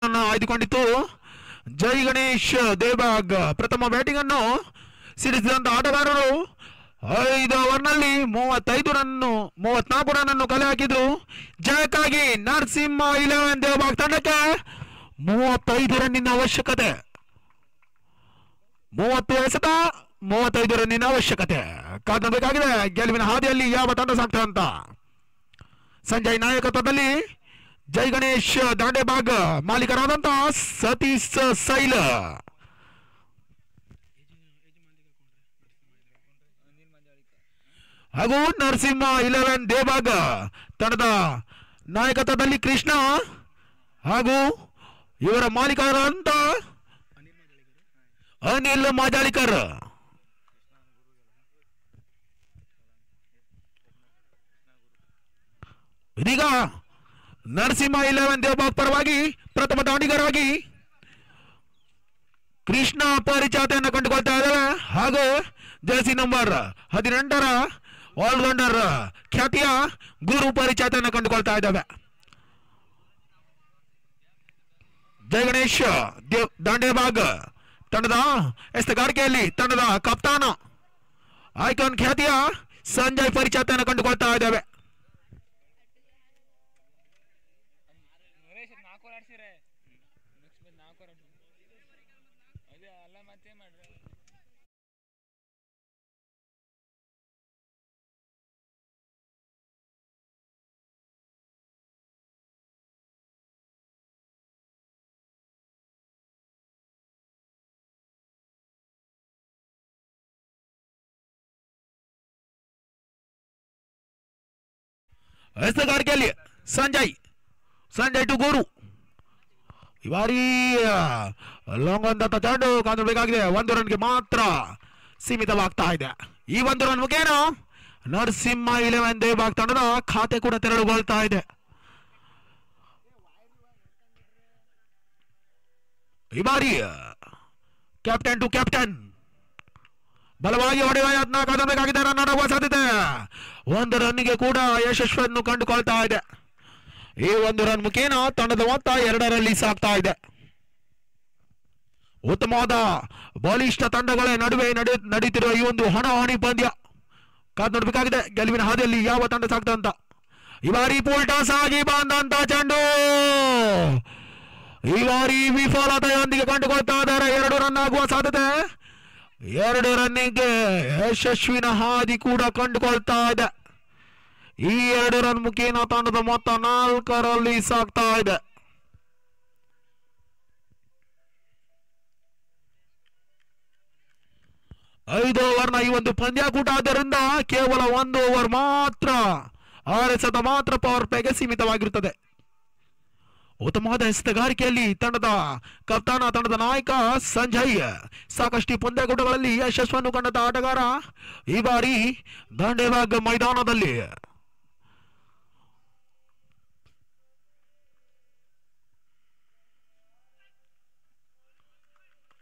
ಆಯ್ದುಕೊಂಡಿತ್ತು. ಜೈ ಗಣೇಶ್ ದೇವಬಾಗ್ ಪ್ರಥಮ ಬ್ಯಾಟಿಂಗ್ ಅನ್ನು ಸಿಡಿಸಿದಂತ ಆಟಗಾರರು 5 ಓವರ್ನಲ್ಲಿ 34 ರನ್ ಅನ್ನು ಕಲೆ ಹಾಕಿದ್ರು. ಜಯಕ್ಕಾಗಿ ನರಸಿಂಹ 11 ದೇವಬಾಗ್ ತಂಡಕ್ಕೆ 35 ರನ್ನಿನ ಅವಶ್ಯಕತೆ. 30 ಎಸೆತ 35 ರನ್ನಿನ ಅವಶ್ಯಕತೆ ಕಾಣಬೇಕಾಗಿದೆ. ಗೆಲುವಿನ ಹಾದಿಯಲ್ಲಿ ಯಾವ ತಂಡ ಸಾಕ್ತದೆ ಅಂತ. ಸಂಜಯ್ ನಾಯಕತ್ವದಲ್ಲಿ ಜೈ ಗಣೇಶ್ ದಾಂಡೆಬಾಗ್ ಮಾಲೀಕರಾದಂತ ಸತೀಶ್ ಸೈಲ್ ಹಾಗೂ ನರಸಿಂಹ 11 ದೇವಬಾಗ್ ತಂಡದ ನಾಯಕತ್ವದಲ್ಲಿ ಕೃಷ್ಣ ಹಾಗೂ ಇವರ ಮಾಲೀಕರಾದಂತ ಅನಿಲ್ ಮಾಜಾಳಿಕರ್. ಇದೀಗ ನರಸಿಂಹ 11 ದೇವಬಾಗ್ ಪರವಾಗಿ ಪ್ರಥಮ ದಾಂಡಿಗರಾಗಿ ಕೃಷ್ಣ ಪರಿಚಾತೆಯನ್ನು ಕಂಡುಕೊಳ್ತಾ ಇದ್ದೇವೆ. ಹಾಗೂ ಜರ್ಸಿ ನಂಬರ್ 18ರ ಆಲ್ರೌಂಡರ್ ಖ್ಯಾತಿಯ ಗುರು ಪರಿಚಾತೆಯನ್ನು ಕಂಡುಕೊಳ್ತಾ ಇದ್ದೇವೆ. ಜೈ ಗಣೇಶ್ ದಾಂಡೇಬಾಗ್ ತಂಡದ ಎಸ್ತಗಾರಿಕೆಯಲ್ಲಿ ತಂಡದ ಕಪ್ತಾನ ಐಕಾನ್ ಖ್ಯಾತಿಯ ಸಂಜಯ್ ಪರಿಚಾತೆಯನ್ನು ಕಂಡುಕೊಳ್ತಾ ಇದ್ದೇವೆ. ಎಸ್ತಗಾರಿಕೆಯಲ್ಲಿ ಸಂಜಯ್ ಟು ಗೋರು. ಈ ಬಾರಿ ಲಾಂಗ್ ಅಂತ ಚೆಂಡು ಕಾಣಬೇಕಾಗಿದೆ. 1 ರನ್ಗೆ ಮಾತ್ರ ಸೀಮಿತವಾಗ್ತಾ ಇದೆ. ಈ 1 ರನ್ ಮುಖೇನ ನರಸಿಂಹ 11 ದೇವಬಾಗ್ ತಂಡದ ಖಾತೆ ಕೂಡ ತೆರಳುಗೊಳ್ತಾ ಇದೆ. ಈ ಬಾರಿ ಕ್ಯಾಪ್ಟನ್ ಟು ಕ್ಯಾಪ್ಟನ್ ಬಲವಾಗಿ ಹೊಡೆಯುವ ಯತ್ನ ಕಾಣಬೇಕಾಗಿದೆ. ರನ್ ಆಡುವ ಸಾಧ್ಯತೆ 1 ರನ್ಗೆ ಕೂಡ ಯಶಸ್ವಿಯನ್ನು ಕಂಡುಕೊಳ್ತಾ ಇದೆ. ಈ 1 ರನ್ ಮುಖೇನ ತಂಡದ ಮೊತ್ತ 2ರಲ್ಲಿ ಸಾಗ್ತಾ ಇದೆ. ಉತ್ತಮವಾದ ಬಲಿಷ್ಠ ತಂಡಗಳ ನಡುವೆ ನಡೀತಿರುವ ಈ ಒಂದು ಹಣಾಹಣಿ ಪಂದ್ಯ ಕಾದು ನೋಡಬೇಕಾಗಿದೆ. ಗೆಲುವಿನ ಹಾದಿಯಲ್ಲಿ ಯಾವ ತಂಡ ಸಾಗ್ತಾ ಅಂತ. ಈ ಬಾರಿ ಪೂಲ್ ಟಾಸ್ ಆಗಿ ಬಂದಂತ ಚೆಂಡು ಈ ಬಾರಿ ವಿಫಲತೆಯೊಂದಿಗೆ ಕಂಡುಕೊಳ್ತಾ ಇದ್ದಾರೆ. 2 ರನ್ ಆಗುವ ಸಾಧ್ಯತೆ. 2 ರನ್ನಿಗೆ ಯಶಸ್ವಿನ ಹಾದಿ ಕೂಡ ಕಂಡುಕೊಳ್ತಾ ಇದೆ. ಈ 2 ರನ್ ಮುಖೇನ ತಂಡದ ಮೊತ್ತ 4ರಲ್ಲಿ ಸಾಗ್ತಾ ಇದೆ. 5 ಓವರ್ನ ಈ ಒಂದು ಪಂದ್ಯಾಕೂಟ ಆದ್ದರಿಂದ ಕೇವಲ 1 ಓವರ್ ಮಾತ್ರ 6 ಎಸೆತ ಮಾತ್ರ ಪವರ್ ಪ್ಲೇಗೆ ಸೀಮಿತವಾಗಿರುತ್ತದೆ. ಉತ್ತಮವಾದ ಎಸೆತಗಾರಿಕೆಯಲ್ಲಿ ತಂಡದ ಕಪ್ತಾನ ತಂಡದ ನಾಯಕ ಸಂಜಯ್ ಸಾಕಷ್ಟು ಪಂದ್ಯಕೂಟಗಳಲ್ಲಿ ಯಶಸ್ಸನ್ನು ಕಂಡ ಆಟಗಾರ ಈ ಬಾರಿ ದಾಂಡೇಬಾಗ್ ಮೈದಾನದಲ್ಲಿ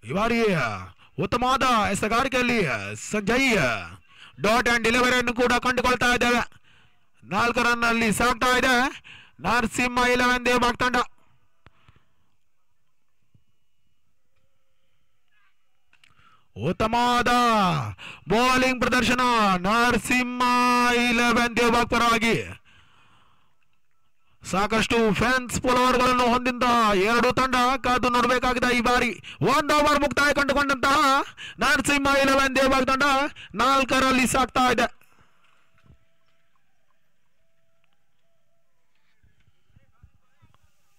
ಈ ಬಾರಿ ಉತ್ತಮವಾದ ಎಸೆತಗಾರಿಕೆಯಲ್ಲಿ ಸಂಜಯ್ ಡಾಟ್ ಅಂಡ್ ಡೆಲಿವರಿ ಅನ್ನು ಕೂಡ ಕಂಡುಕೊಳ್ತಾ ಇದ್ದೇವೆ. 4 ರನ್ ಅಲ್ಲಿ ಸಾಗ್ತಾ ಇದೆ ನರಸಿಂಹ 11 ದೇವಬಾಗ್ ತಂಡ. ಉತ್ತಮವಾದ ಬೌಲಿಂಗ್ ಪ್ರದರ್ಶನ ನರಸಿಂಹ 11 ದೇವಬಾಗ್ ಪರವಾಗಿ. ಸಾಕಷ್ಟು ಫ್ಯಾನ್ಸ್ ಫಾಲೋವರ್ಗಳನ್ನು ಹೊಂದಿದ್ದ 2 ತಂಡ ಕಾದು ನೋಡಬೇಕಾಗಿದೆ. ಈ ಬಾರಿ 1 ಓವರ್ ಮುಕ್ತಾಯ ಕಂಡುಕೊಂಡಂತಹ ನರಸಿಂಹ 11 ದೇವಬಾಗ್ ತಂಡ 4ರಲ್ಲಿ ಸಾಗ್ತಾ ಇದೆ.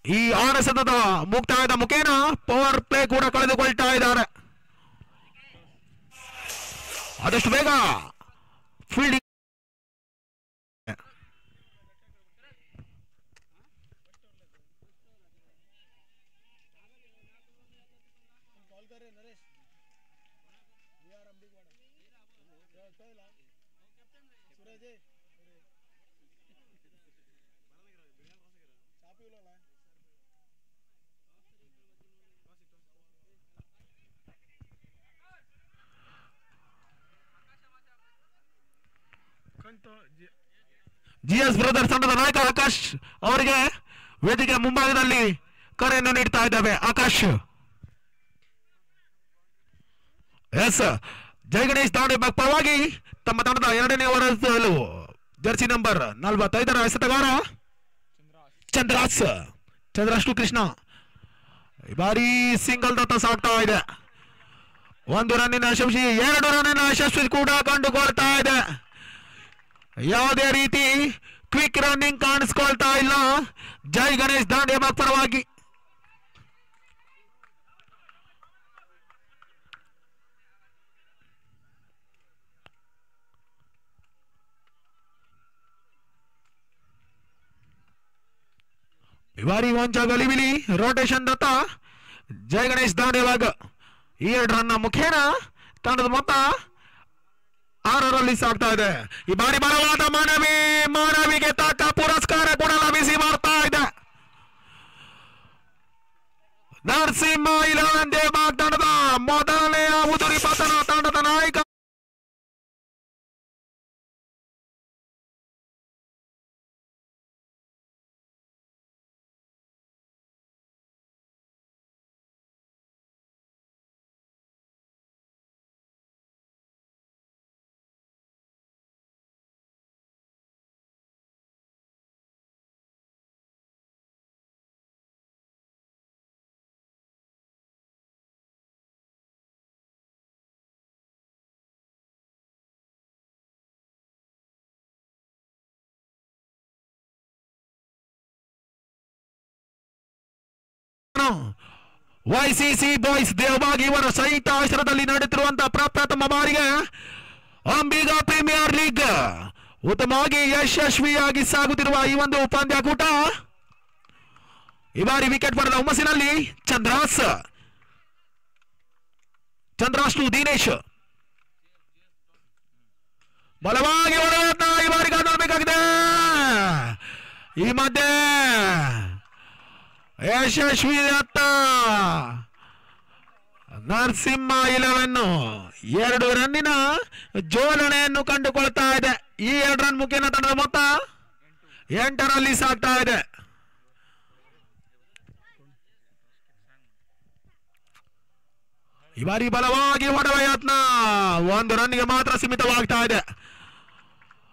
ಈ 6 ಎಸೆತದ ಮುಕ್ತಾಯದ ಮುಖೇನ ಪವರ್ ಪ್ಲೇ ಕೂಡ ಕಳೆದುಕೊಳ್ತಾ ಇದ್ದಾರೆ. ಆದಷ್ಟು ಬೇಗ ಫೀಲ್ಡಿಂಗ್ ಜಿಎಸ್ ಬ್ರದರ್ಸ್ ತಂಡದ ನಾಯಕ ಆಕಾಶ್ ಅವರಿಗೆ ವೇದಿಕೆ ಮುಂಭಾಗದಲ್ಲಿ ಕರೆಯನ್ನು ನೀಡ್ತಾ ಇದ್ದಾವೆ. ಆಕಾಶ್ ಎಸ್ ಜೈ ಗಣೇಶ್ ದಾಂಡೇಬಾಗ್ ಪರವಾಗಿ ತಮ್ಮ ತಂಡದ 2ನೇ ಓವರ್ ಜರ್ಸಿ ನಂಬರ್ 45ರ ಎಸೆತಗಾರ ಚಂದ್ರಾಸ್ ಟು ಕೃಷ್ಣ ಈ ಬಾರಿ ಸಿಂಗಲ್ ದತ್ತ ಸಾಗ್ತಾ ಇದೆ. 1 ರನ್ನಿನ ಯಶಸ್ವಿ 2 ರನ್ನಿನ ಯಶಸ್ವಿ ಕೂಡ ಕಂಡುಕೊಳ್ತಾ ಇದೆ. ಯಾವುದೇ ರೀತಿ ಕ್ವಿಕ್ ರನ್ನಿಂಗ್ ಕಾಣಿಸ್ಕೊಳ್ತಾ ಇಲ್ಲ ಜೈ ಗಣೇಶ್ ದಾಂಡೇಬಾಗ್ ಪರವಾಗಿ. ಈ ಬಾರಿ ಕೊಂಚ ಗಲಿಬಿಲಿ ರೋಟೇಷನ್ ದತ್ತ ಜೈ ಗಣೇಶ್ ದಾಂಡೇಬಾಗ್. ಈ 2 ರನ್ನ ಮುಖೇನ ತಂಡದ ಮೊತ್ತ 6ರಲ್ಲಿ ಸಾಗ್ತಾ ಇದೆ. ಈ ಬಾರಿ ಬಲವಾದ ಮಾನವಿಗೆ ತಕ್ಕ ಪುರಸ್ಕಾರ ಕೂಡ ಲಭಿಸಿ ಬರ್ತಾ ಇದೆ. ನರಸಿಂಹ 11 ದೇವಬಾಗ್ ತಂಡದ ಮೊದಲನೆಯ ಉದುರಿ ಪತನ ತಂಡದ ನಾಯಕ YCC ಬಾಯ್ಸ್ ದೇವಬಾಗ್ ಇವರ ಸಂಯುಕ್ತ ಆಶ್ರಯದಲ್ಲಿ ನಡೆಯುತ್ತಿರುವಂತಹ ಪ್ರಪ್ರಥಮ ಬಾರಿಗೆ ಅಂಬಿಗಾ ಪ್ರೀಮಿಯರ್ ಲೀಗ್ ಉತ್ತಮವಾಗಿ ಯಶಸ್ವಿಯಾಗಿ ಸಾಗುತ್ತಿರುವ ಈ ಒಂದು ಪಂದ್ಯಾಕೂಟ. ಈ ಬಾರಿ ವಿಕೆಟ್ ಪಡೆದ ಹುಮ್ಮಸ್ಸಿನಲ್ಲಿ ಚಂದ್ರಾಸ್ ಟು ದಿನೇಶ್ ಬಲವಾಗಿ ಹೊಡೆದ ಈ ಬಾರಿ ಕಾಣಬೇಕಾಗಿದೆ. ಈ ಮಧ್ಯೆ ಯಶಸ್ವಿ ದತ್ತ ನರಸಿಂಹ 11 ರನ್ನಿನ ಜೋಡಣೆಯನ್ನು ಕಂಡುಕೊಳ್ತಾ ಇದೆ. ಈ 2 ರನ್ ಮುಖೇನ ತಂಡದ ಮೊತ್ತ 8 ರಲ್ಲಿ ಸಾಗ್ತಾ ಇದೆ. ಈ ಬಾರಿ ಬಲವಾಗಿ ಹೊಡೆವ ಯತ್ನ 1 ರನ್ಗೆ ಮಾತ್ರ ಸೀಮಿತವಾಗ್ತಾ ಇದೆ.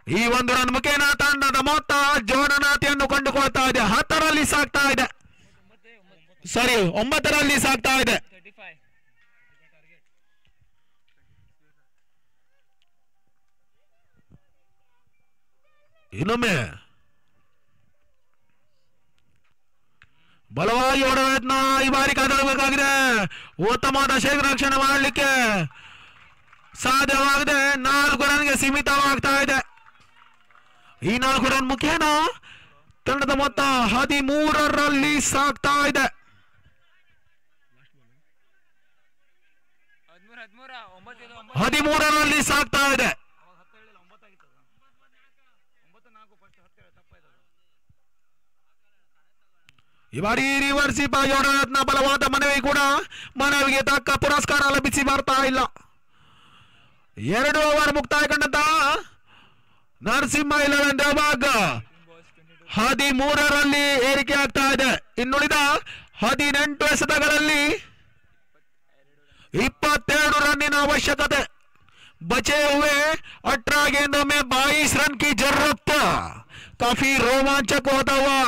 ಈ 1 ರನ್ ಮುಖೇನ ತಂಡದ ಮೊತ್ತ ಜೋಡಣಾತಿಯನ್ನು ಕಂಡುಕೊಳ್ತಾ ಇದೆ. 10 ರಲ್ಲಿ ಸಾಗ್ತಾ ಇದೆ. 9 ರಲ್ಲಿ ಸಾಗ್ತಾ ಇದೆ. ಇನ್ನೊಮ್ಮೆ ಬಲವಾಗಿ ಹೊಡೆದ ಯತ್ನ ಈ ಬಾರಿ ಕಾದಾಡಬೇಕಾಗಿದೆ. ಉತ್ತಮವಾದ ರಕ್ಷಣೆ ಮಾಡಲಿಕ್ಕೆ ಸಾಧ್ಯವಾಗದೆ 4 ರನ್ಗೆ ಸೀಮಿತವಾಗ್ತಾ ಇದೆ. ಈ 4 ರನ್ ಮುಖೇನ ತಂಡದ ಮೊತ್ತ 13 ರಲ್ಲಿ ಸಾಗ್ತಾ ಇದೆ. 13 ರಲ್ಲಿ ಸಾಗ್ತಾ ಇದೆ. ಈ ಬಾರಿ ರಿವರ್ಸ್ ಯತ್ನ ಬಲವಾದ ಮನವಿಗೆ ತಕ್ಕ ಪುರಸ್ಕಾರ ಲಭಿಸಿ ಬರ್ತಾ ಇಲ್ಲ. 2 ಓವರ್ ಮುಕ್ತಾಯ ಕಂಡಂತ ನರಸಿಂಹ 11 ದೇವಬಾಗ್ 13 ರಲ್ಲಿ ಏರಿಕೆ ಆಗ್ತಾ ಇದೆ. ಇನ್ನುಳಿದ 18 ಎಸೆತಗಳಲ್ಲಿ 22 रन आवश्यकता बचे हुए 18 गेंदों में 22 रन की जरूरत. काफी रोमांचक होता हुआ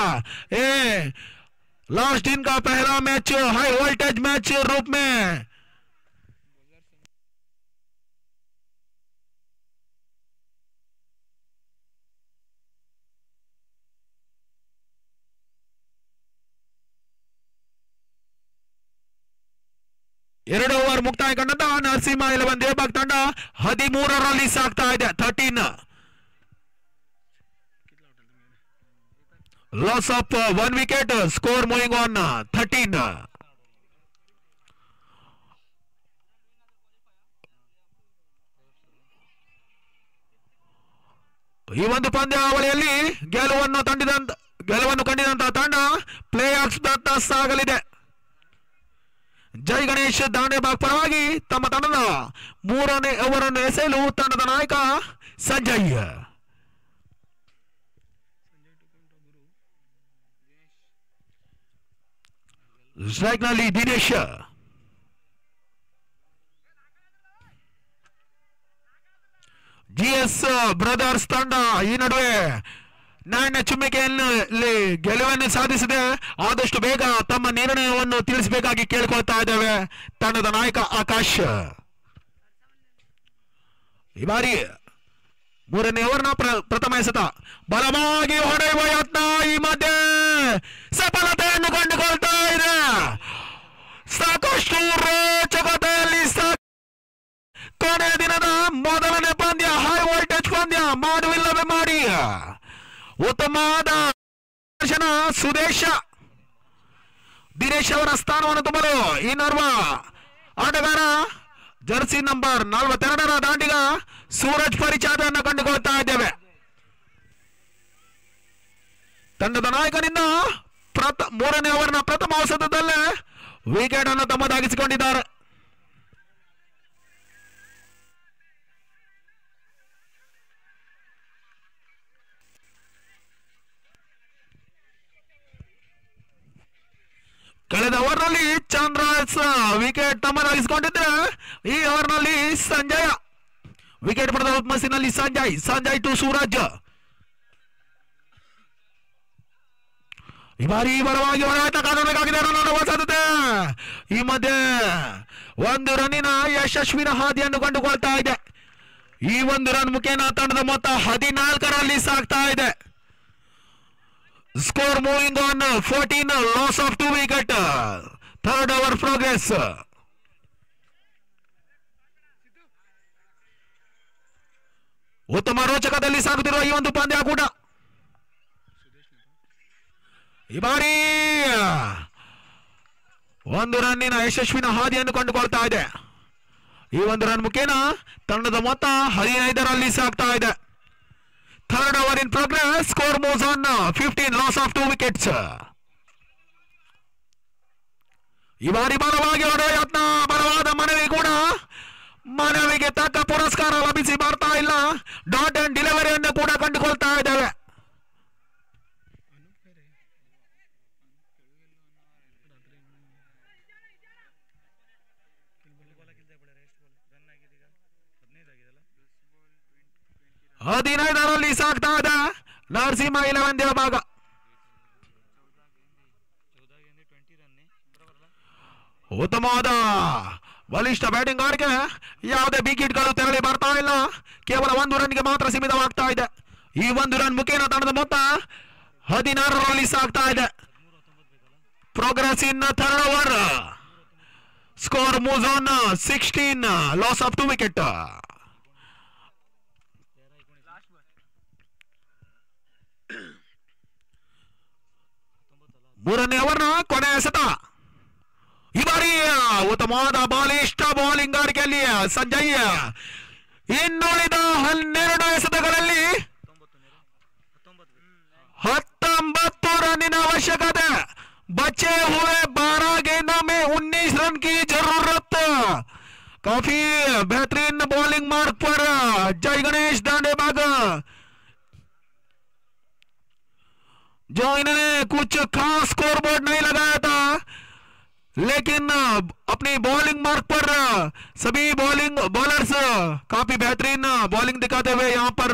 लास्ट दिन का पहला मैच हाई वोल्टेज मैच रूप में ಎರಡು ಓವರ್ ಮುಕ್ತಾಯ ಕಂಡಂತ ನರಸಿಂಹ 11 ದೇವಬಾಗ್ ತಂಡ 13 ರಲ್ಲಿ ಸಾಗ್ತಾ ಇದೆ. 13 loss of 1 wicket score moving on 13. ಈ ಒಂದು ಪಂದ್ಯಾವಳಿಯಲ್ಲಿ ಗೆಲುವನ್ನು ಕಂಡಿದಂತಹ ತಂಡ ಪ್ಲೇ ಆಫ್ಸ್ ದತ್ತ ಸಾಗಲಿದೆ. ಜೈ ಗಣೇಶ್ ದಾಂಡೆಬಾಗ್ ಪರವಾಗಿ ತಮ್ಮ ತಂಡದ 3ನೇ ಓವರನ್ನು ಎಸೆಯಲು ತಂಡದ ನಾಯಕ ಸಂಜಯ್. ಸ್ಟ್ರೈಕ್ ನಲ್ಲಿ ದಿನೇಶ್. GS ಬ್ರದರ್ಸ್ ತಂಡ ಈ ನಡುವೆ ನಾಣ್ಯ ಚುಮ್ಮಿಕೆಯಲ್ಲಿ ಗೆಲುವನ್ನು ಸಾಧಿಸಿದೆ. ಆದಷ್ಟು ಬೇಗ ತಮ್ಮ ನಿರ್ಣಯವನ್ನು ತಿಳಿಸಬೇಕಾಗಿ ಕೇಳಿಕೊಳ್ತಾ ಇದ್ದೇವೆ ತಂಡದ ನಾಯಕ ಆಕಾಶ್. ಈ ಬಾರಿ 3ನೇ ಓವರ್ನ ಪ್ರಥಮ ಎಸೆತ ಬಲವಾಗಿ ಹೊಡೆಯುವ ಯತ್ನ ಈ ಮಧ್ಯೆ ಸಫಲತೆಯನ್ನು ಕಂಡುಕೊಳ್ತಾ ಇದೆ. ಸಾಕಷ್ಟು ರೋಚಕತೆಯಲ್ಲಿ ಕೊನೆಯ ದಿನದ ಮೊದಲನೇ ಪಂದ್ಯ ಹೈ ವೋಲ್ಟೇಜ್ ಪಂದ್ಯ ಮಾಡುವಿಲ್ಲವೇ ಮಾಡಿ ಉತ್ತಮವಾದ ದರ್ಶನ ಸುದೇಶ ದಿನೇಶ್ ಅವರ ಸ್ಥಾನವನ್ನು ತುಂಬಲು ಇನ್ನೋರ್ವ ಆಟಗಾರ ಜರ್ಸಿ ನಂಬರ್ 42ರ ದಾಂಡಿಗ ಸೂರಜ್ ಪರಿಚಾದನ್ನು ಕಂಡುಕೊಳ್ತಾ ಇದ್ದೇವೆ. ತಂಡದ ನಾಯಕನಿಂದ 3ನೇ ಓವರ್ನ ಪ್ರಥಮ ಅವಸರದಲ್ಲೇ ವಿಕೆಟ್ ಅನ್ನು ತಮ್ಮದಾಗಿಸಿಕೊಂಡಿದ್ದಾರೆ. ಕಳೆದ ಓವರ್ನಲ್ಲಿ ಚಾಂದ್ರಾಸ್ ವಿಕೆಟ್ ತಮ್ಮದಾಗಿಸಿಕೊಂಡಿದ್ರೆ ಈ ಓವರ್ನಲ್ಲಿ ಸಂಜಯ ವಿಕೆಟ್ ಪಡೆದ ಮಸಿನಲ್ಲಿ ಸಂಜಯ್ ಟು ಸೂರಜ್. ಈ ಬಾರಿ ಬಲವಾಗಿ ಹೊಡೆತ ಕಾಣಬೇಕಾಗಿದೆ ಸಾಧ್ಯತೆ. ಈ ಮಧ್ಯೆ ಒಂದು ರನ್ನಿನ ಯಶಸ್ವಿನ ಹಾದಿಯನ್ನು ಕಂಡುಕೊಳ್ತಾ ಇದೆ. ಈ ಒಂದು ರನ್ ಮುಖೇನ ತಂಡದ ಮೊತ್ತ 14ರಲ್ಲಿ ಸಾಗ್ತಾ ಇದೆ. Score moving on 14, loss of 2 wicket. Third over progress. ಉತ್ತಮ ರೋಚಕದಲ್ಲಿ ಸಾಗುತ್ತಿರುವ ಈ ಒಂದು ಪಂದ್ಯ ಕೂಡ ಈ ಬಾರಿ ಒಂದು ರನ್ನಿನ ಯಶಸ್ವಿನ ಹಾದಿಯನ್ನು ಕಂಡುಕೊಳ್ತಾ ಇದೆ. ಈ ಒಂದು ರನ್ ಮುಖೇನ ತಂಡದ ಮೊತ್ತ 15ರಲ್ಲಿ ಸಾಗ್ತಾ ಇದೆ. Third over in progress. Score moves on 15, loss of 2 wickets. ಈ ಬಾರಿ ಬಲವಾಗಿ ಹೊಡೆಯುವ ಯತ್ನ, ಬಲವಾದ ಮನವಿ ಕೂಡ ಮನವಿಗೆ ತಕ್ಕ ಪುರಸ್ಕಾರ ಲಭಿಸಿ ಬರ್ತಾ ಇಲ್ಲ. ಡಾಟ್ ಅಂಡ್ ಡೆಲಿವರಿಯನ್ನು ಕೂಡ ಕಂಡುಕೊಳ್ತಾ ಇದ್ದೇವೆ. ಹದಿನೈದರಲ್ಲಿ ಸಾಗ್ತಾ ಇದೆ ನರಸಿಂಹ 11ನೇ ಭಾಗ. ಉತ್ತಮವಾದ ಬಲಿಷ್ಠ ಬ್ಯಾಟಿಂಗ್ ಆರ್ಗೆ ಯಾವುದೇ ವಿಕೆಟ್ಗಳು ತೆರಳಿ ಬರ್ತಾ ಇಲ್ಲ. ಕೇವಲ ಒಂದು ರನ್ಗೆ ಮಾತ್ರ ಸೀಮಿತವಾಗ್ತಾ ಇದೆ. ಈ ಒಂದು ರನ್ ಮುಖೇನ ತಂಡದ ಮೊತ್ತ 16ರಲ್ಲಿ ಸಾಗ್ತಾ ಇದೆ. Progress in third over. Score moves on 16, loss of 2 wicket. ಮೂರನೇ ಓವರ್ನ ಕೊನೆಯ ಎಸೆತ. ಈ ಬಾರಿ ಉತ್ತಮವಾದ ಬಾಲಿಷ್ಠ ಬೌಲಿಂಗ್ ಆರಿಕೆಯಲ್ಲಿ ಸಂಜಯ್ ಇನ್ನುಳಿದ 12 ಎಸೆತಗಳಲ್ಲಿ 19 ರನ್ನಿನ ಅವಶ್ಯಕತೆ. बचे हुए 12 गेंदों में 19 रन की जरूरत. काफी बेहतरीन बॉलिंग मार्क पर जय गणेश दांडेबाग, जो इन्होंने कुछ खास स्कोर बोर्ड नहीं लगाया था, लेकिन अपनी बॉलिंग मार्क पर सभी बॉलर्स काफी बेहतरीन बॉलिंग दिखाते हुए यहां पर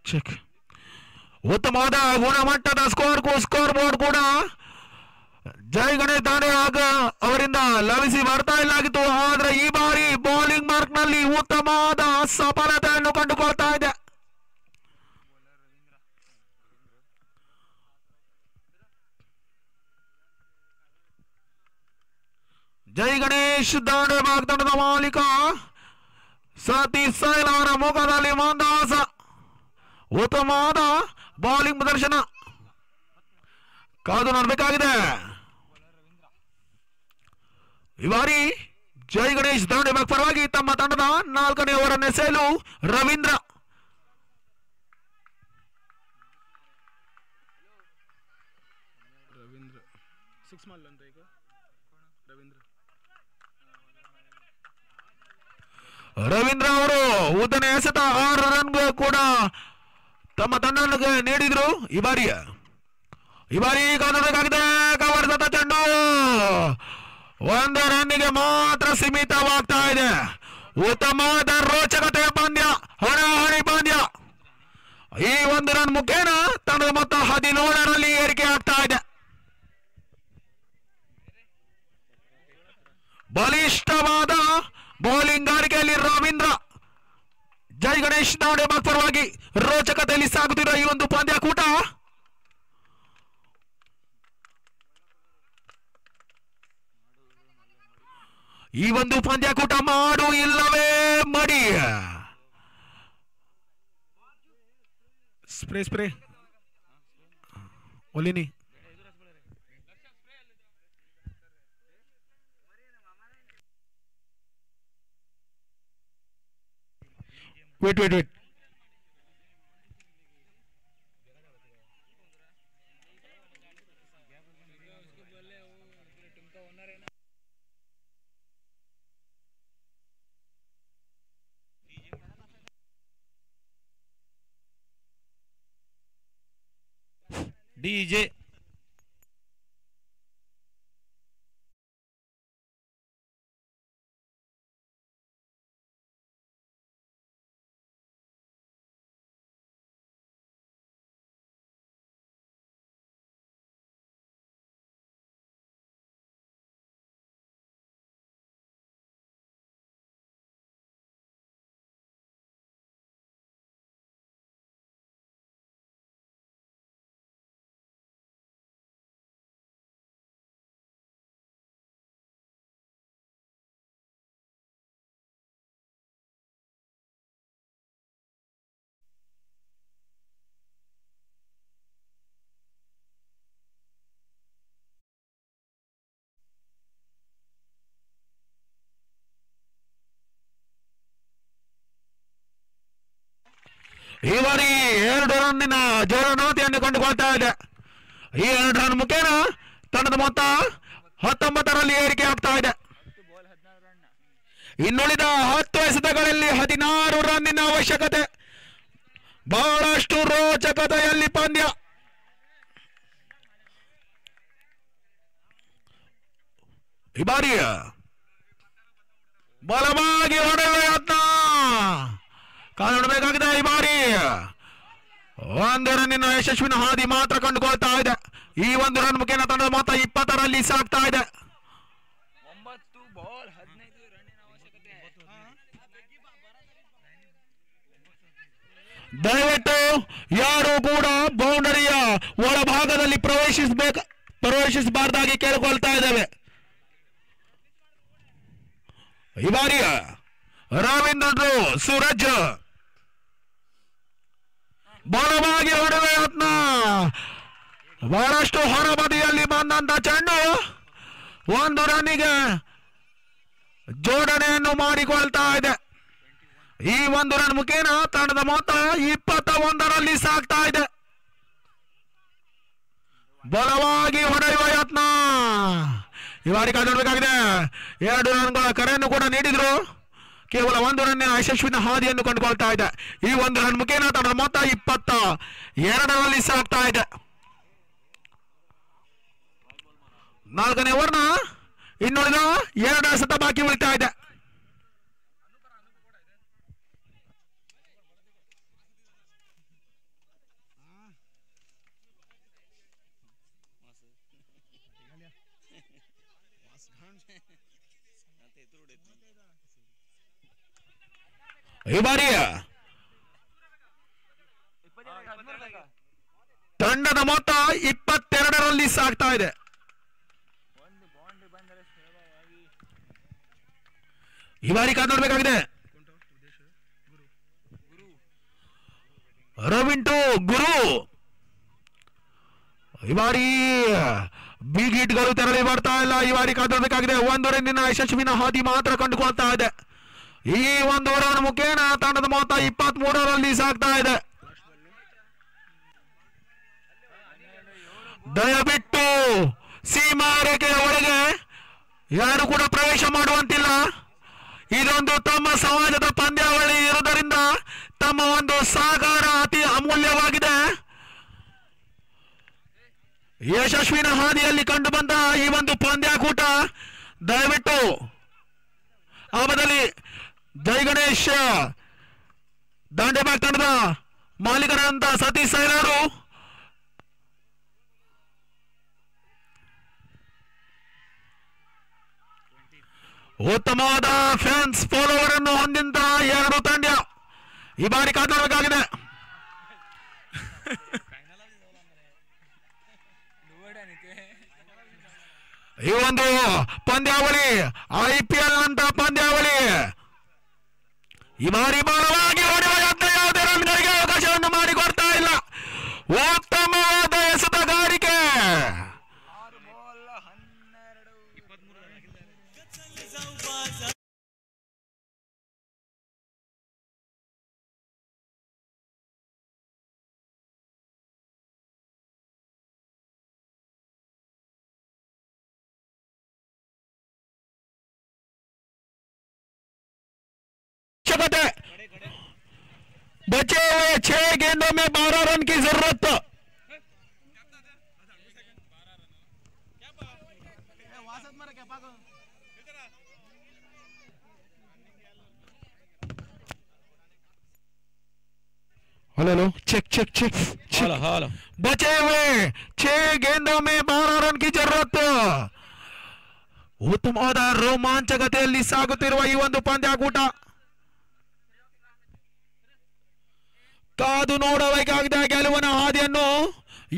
ಚೆಕ್ ಉತ್ತಮವಾದ ಗುಣಮಟ್ಟದ ಸ್ಕೋರ್ ಬೋರ್ಡ್ ಕೂಡ ಜೈ ಗಣೇಶ್ ದಾಂಡೆಬಾಗ್ ಅವರಿಂದ ಲಭಿಸಿ ಬರ್ತಾ ಇಲ್ಲಾಗಿತ್ತು. ಆದ್ರೆ ಈ ಬಾರಿ ಬೌಲಿಂಗ್ ಮಾರ್ಕ್ ನಲ್ಲಿ ಉತ್ತಮವಾದ ಸಫಲತೆಯನ್ನು ಕಂಡುಕೊಳ್ತಾ ಇದೆ. ಜೈ ಗಣೇಶ್ ದಾಂಡೆಬಾಗ್ ತಂಡದ ಮಾಲೀಕ ಸತೀಶ್ ಸೈಲ್ ಅವರ ಮುಖದಲ್ಲಿ ಮಂದಹಾಸ. ಉತ್ತಮವಾದ ಬೌಲಿಂಗ್ ಪ್ರದರ್ಶನ ಕಾದು ನೋಡಬೇಕಾಗಿದೆ. ಈ ಬಾರಿ ಜೈ ಗಣೇಶ್ ದಾಂಡೆಬಾಗ್ ಪರವಾಗಿ ತಮ್ಮ ತಂಡದ 4ನೇ ಓವರ್ ಅನ್ನು ಎಸೆಯಲು ರವೀಂದ್ರ. ರವೀಂದ್ರ ಅವರು ಉದ್ದನೆ ಎಸೆತ 6 ರನ್ ಕೂಡ ತಮ್ಮ ತಂಡಕ್ಕೆ ನೀಡಿದ್ರು. ಈ ಬಾರಿ ಕಾಣಬೇಕಾಗಿದೆ. ಕವರ್ದ ಚೆಂಡು 1 ರನ್ನಿಗೆ ಮಾತ್ರ ಸೀಮಿತವಾಗ್ತಾ ಇದೆ. ಉತ್ತಮವಾದ ರೋಚಕತೆ ಪಂದ್ಯ, ಹಣಾಹಣಿ ಪಂದ್ಯ. ಈ 1 ರನ್ ಮುಖೇನ ತಂಡದ ಮೊತ್ತ 17ರಲ್ಲಿ ಏರಿಕೆ ಆಗ್ತಾ ಇದೆ. ಬಲಿಷ್ಠವಾದ ಬೌಲಿಂಗ್ ಗಾರಿಕೆಯಲ್ಲಿ ರವೀಂದ್ರ. ಜೈ ಗಣೇಶ್ ದಾಂಡೆಬಾಗ್ ಪರವಾಗಿ ರೋಚಕತೆಯಲ್ಲಿ ಸಾಗುತ್ತಿರುವ ಈ ಒಂದು ಪಂದ್ಯಕೂಟ ಮಾಡು ಇಲ್ಲವೇ ಮಡಿ. ಸ್ಪ್ರೇ ಒಲಿನಿ ವೇಟ್ डीजे ಈ ಬಾರಿ 2 ರನ್ನಿನ ಜೋರಾನೋತಿಯನ್ನು ಕಂಡುಕೊಳ್ತಾ ಇದೆ. ಈ 2 ರನ್ ಮುಖೇನ ತಂಡದ ಮೊತ್ತ 19ರಲ್ಲಿ ಏರಿಕೆ ಆಗ್ತಾ ಇದೆ. ಇನ್ನುಳಿದ 10 ಎಸೆತಗಳಲ್ಲಿ 16 ರನ್ನಿನ ಅವಶ್ಯಕತೆ. ಬಹಳಷ್ಟು ರೋಚಕತೆಯಲ್ಲಿ ಪಂದ್ಯ. ಈ ಬಾರಿ ಬಲವಾಗಿ ಹೊಡೆಯುವ ಯತ್ನ ಕಾಣಬೇಕಾಗಿದೆ. ಈ ಬಾರಿ 1 ರನ್ನಿನ ಯಶಸ್ವಿನ ಹಾದಿ ಮಾತ್ರ ಕಂಡುಕೊಳ್ತಾ ಇದೆ. ಈ 1 ರನ್ ಮುಖೇನ ತಂಡದ ಮೊತ್ತ 20ರಲ್ಲಿ ಸಾಗ್ತಾ ಇದೆ. 9 ಬಾಲ್ 15 ರನ್ನಿನ ಅವಶ್ಯಕತೆ. ದಯವಿಟ್ಟು ಯಾರು ಕೂಡ ಬೌಂಡರಿಯ ಒಳಭಾಗದಲ್ಲಿ ಪ್ರವೇಶಿಸಬಾರ್ದಾಗಿ ಕೇಳಿಕೊಳ್ತಾ ಇದ್ದೇವೆ. ಈ ಬಾರಿಯ ರವೀಂದ್ರ ಸೂರಜ್ ಬಲವಾಗಿ ಹೊಡೆದ ಯತ್ನ. ಬಹಳಷ್ಟು ಹೊರಬದಿಯಲ್ಲಿ ಬಂದಂತ ಚೆಂಡು 1 ರನ್ನಿಗೆ ಜೋಡಣೆಯನ್ನು ಮಾಡಿಕೊಳ್ತಾ ಇದೆ. ಈ 1 ರನ್ ಮುಖೇನ ತಂಡದ ಮೊತ್ತ 21ರಲ್ಲಿ ಸಾಗ್ತಾ ಇದೆ. ಬಲವಾಗಿ ಹೊಡೆಯುವ ಯತ್ನ. ಈ ಬಾರಿ ಕಾಣಬೇಕಾಗಿದೆ. 2 ರನ್ಗಳ ಕರೆಯನ್ನು ಕೂಡ ನೀಡಿದ್ರು. ಕೇವಲ 1 ರನ್ನಿನ ಯಶಸ್ವಿನ ಹಾದಿಯನ್ನು ಕಂಡುಕೊಳ್ತಾ ಇದೆ. ಈ 1 ರನ್ ಮುಖೇನ ತಂಡದ ಮೊತ್ತ 22ರಲ್ಲಿ ಸಾಗ್ತಾ ಇದೆ. 4ನೇ ಓವರ್ನ ಇನ್ನುಳಿದ 2 ಎಸೆತ ಬಾಕಿ ಉಳಿತಾ ಇದೆ. ಈ ಬಾರಿ ತಂಡದ ಮೊತ್ತ 22ರಲ್ಲಿ ಸಾಗ್ತಾ ಇದೆ. ಈ ಬಾರಿ ಕಾಣಬೇಕಾಗಿದೆ. ರವಿಂಟು ಗುರು ಈ ಬಾರಿ ಬಿಗ್ ಹಿಟ್ಗಳು ತೆರಳಿ ಬರ್ತಾ ಇಲ್ಲ. ಈ ಬಾರಿ ಕಾಣಬೇಕಾಗಿದೆ. 1 ರನ್ನಿನ ಯಶಸ್ವಿನ ಹಾದಿ ಮಾತ್ರ ಕಂಡುಕೊಳ್ತಾ ಇದೆ. ಈ 1 ರನ್ ಮುಖೇನ ತಂಡದ ಮೊತ್ತ 23ರಲ್ಲಿ ಸಾಗ್ತಾ ಇದೆ. ದಯವಿಟ್ಟು ಸೀಮಾ ರೇಖೆಯ ಒಳಗೆ ಯಾರು ಕೂಡ ಪ್ರವೇಶ ಮಾಡುವಂತಿಲ್ಲ. ಇದೊಂದು ತಮ್ಮ ಸಮಾಜದ ಪಂದ್ಯಾವಳಿ ಇರುವುದರಿಂದ ತಮ್ಮ ಒಂದು ಸಹಕಾರ ಅತಿ ಅಮೂಲ್ಯವಾಗಿದೆ. ಯಶಸ್ವಿನ ಹಾದಿಯಲ್ಲಿ ಕಂಡು ಬಂದ ಈ ಒಂದು ಪಂದ್ಯಾಕೂಟ ದಯವಿಟ್ಟು ಆ ಬದಲಿ ಜೈ ಗಣೇಶ್ ದಾಂಡೆಬಾಗ್ ತಂಡದ ಮಾಲೀಕರಾದಂತ ಸತೀಶ್ ಸೈಲರು ಉತ್ತಮವಾದ ಫ್ಯಾನ್ಸ್ ಫಾಲೋವರ್ ಅನ್ನು ಹೊಂದಿದ 2 ತಂಡ ಈ ಬಾರಿ ಕಾಣಬೇಕಾಗಿದೆ. ಈ ಒಂದು ಪಂದ್ಯಾವಳಿ IPL ಅಂತ ಪಂದ್ಯಾವಳಿ. ಈ ಬಾರಿ ಬಲವಾಗಿ ಹೊಡೆಯುವ ಯಾವುದೇ ರನ್ಗಳಿಗೆ ಅವಕಾಶವನ್ನು ಮಾಡಿಕೊಡ್ತಾ ಇಲ್ಲ. ಉತ್ತಮವಾದ ಎಸೆತಗಾರಿಕೆ. बचे हुए 6 गेंदों में 12 रन की जरूरत. हेलो चेक चेक चेक हाल हाल बचे हुए 6 गेंदों में 12 रन की जरूरत ಉತ್ತಮವಾದ ರೋಮಾಂಚಕತೆಯಲ್ಲಿ ಸಾಗುತ್ತಿರುವ ಈ ಒಂದು ಪಂದ್ಯಾಕೂಟ ಕಾದು ನೋಡಬೇಕಾಗಿದೆ ಗೆಲುವಿನ ಹಾದಿಯನ್ನು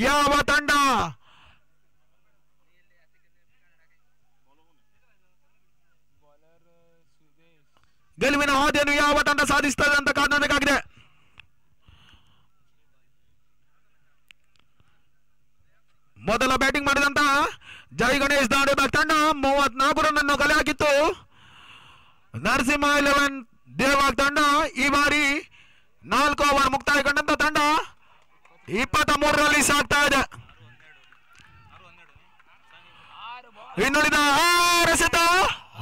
ಯಾವ ತಂಡ ಗೆಲುವಿನ ಹಾದಿಯನ್ನು ಯಾವ ತಂಡ ಸಾಧಿಸುತ್ತದೆ ಅಂತ ಕಾದು ನೋಡಬೇಕಾಗಿದೆ ಮೊದಲ ಬ್ಯಾಟಿಂಗ್ ಮಾಡಿದಂತ ಜೈ ಗಣೇಶ್ ದಾಂಡೇಬಾಗ್ ತಂಡ 34 ರನ್ ಅನ್ನು ಕಲೆ ಹಾಕಿತ್ತು ನರಸಿಂಹ 11 ದೇವಾಗ್ ತಂಡ ಈ ಬಾರಿ 4 ಓವರ್ ಮುಕ್ತಾಯಗೊಂಡಂತ ತಂಡ 23 ರಲ್ಲಿ ಸಾಗ್ತಾ ಇದೆ ಇನ್ನುಳಿದ 6 ಎಸೆತ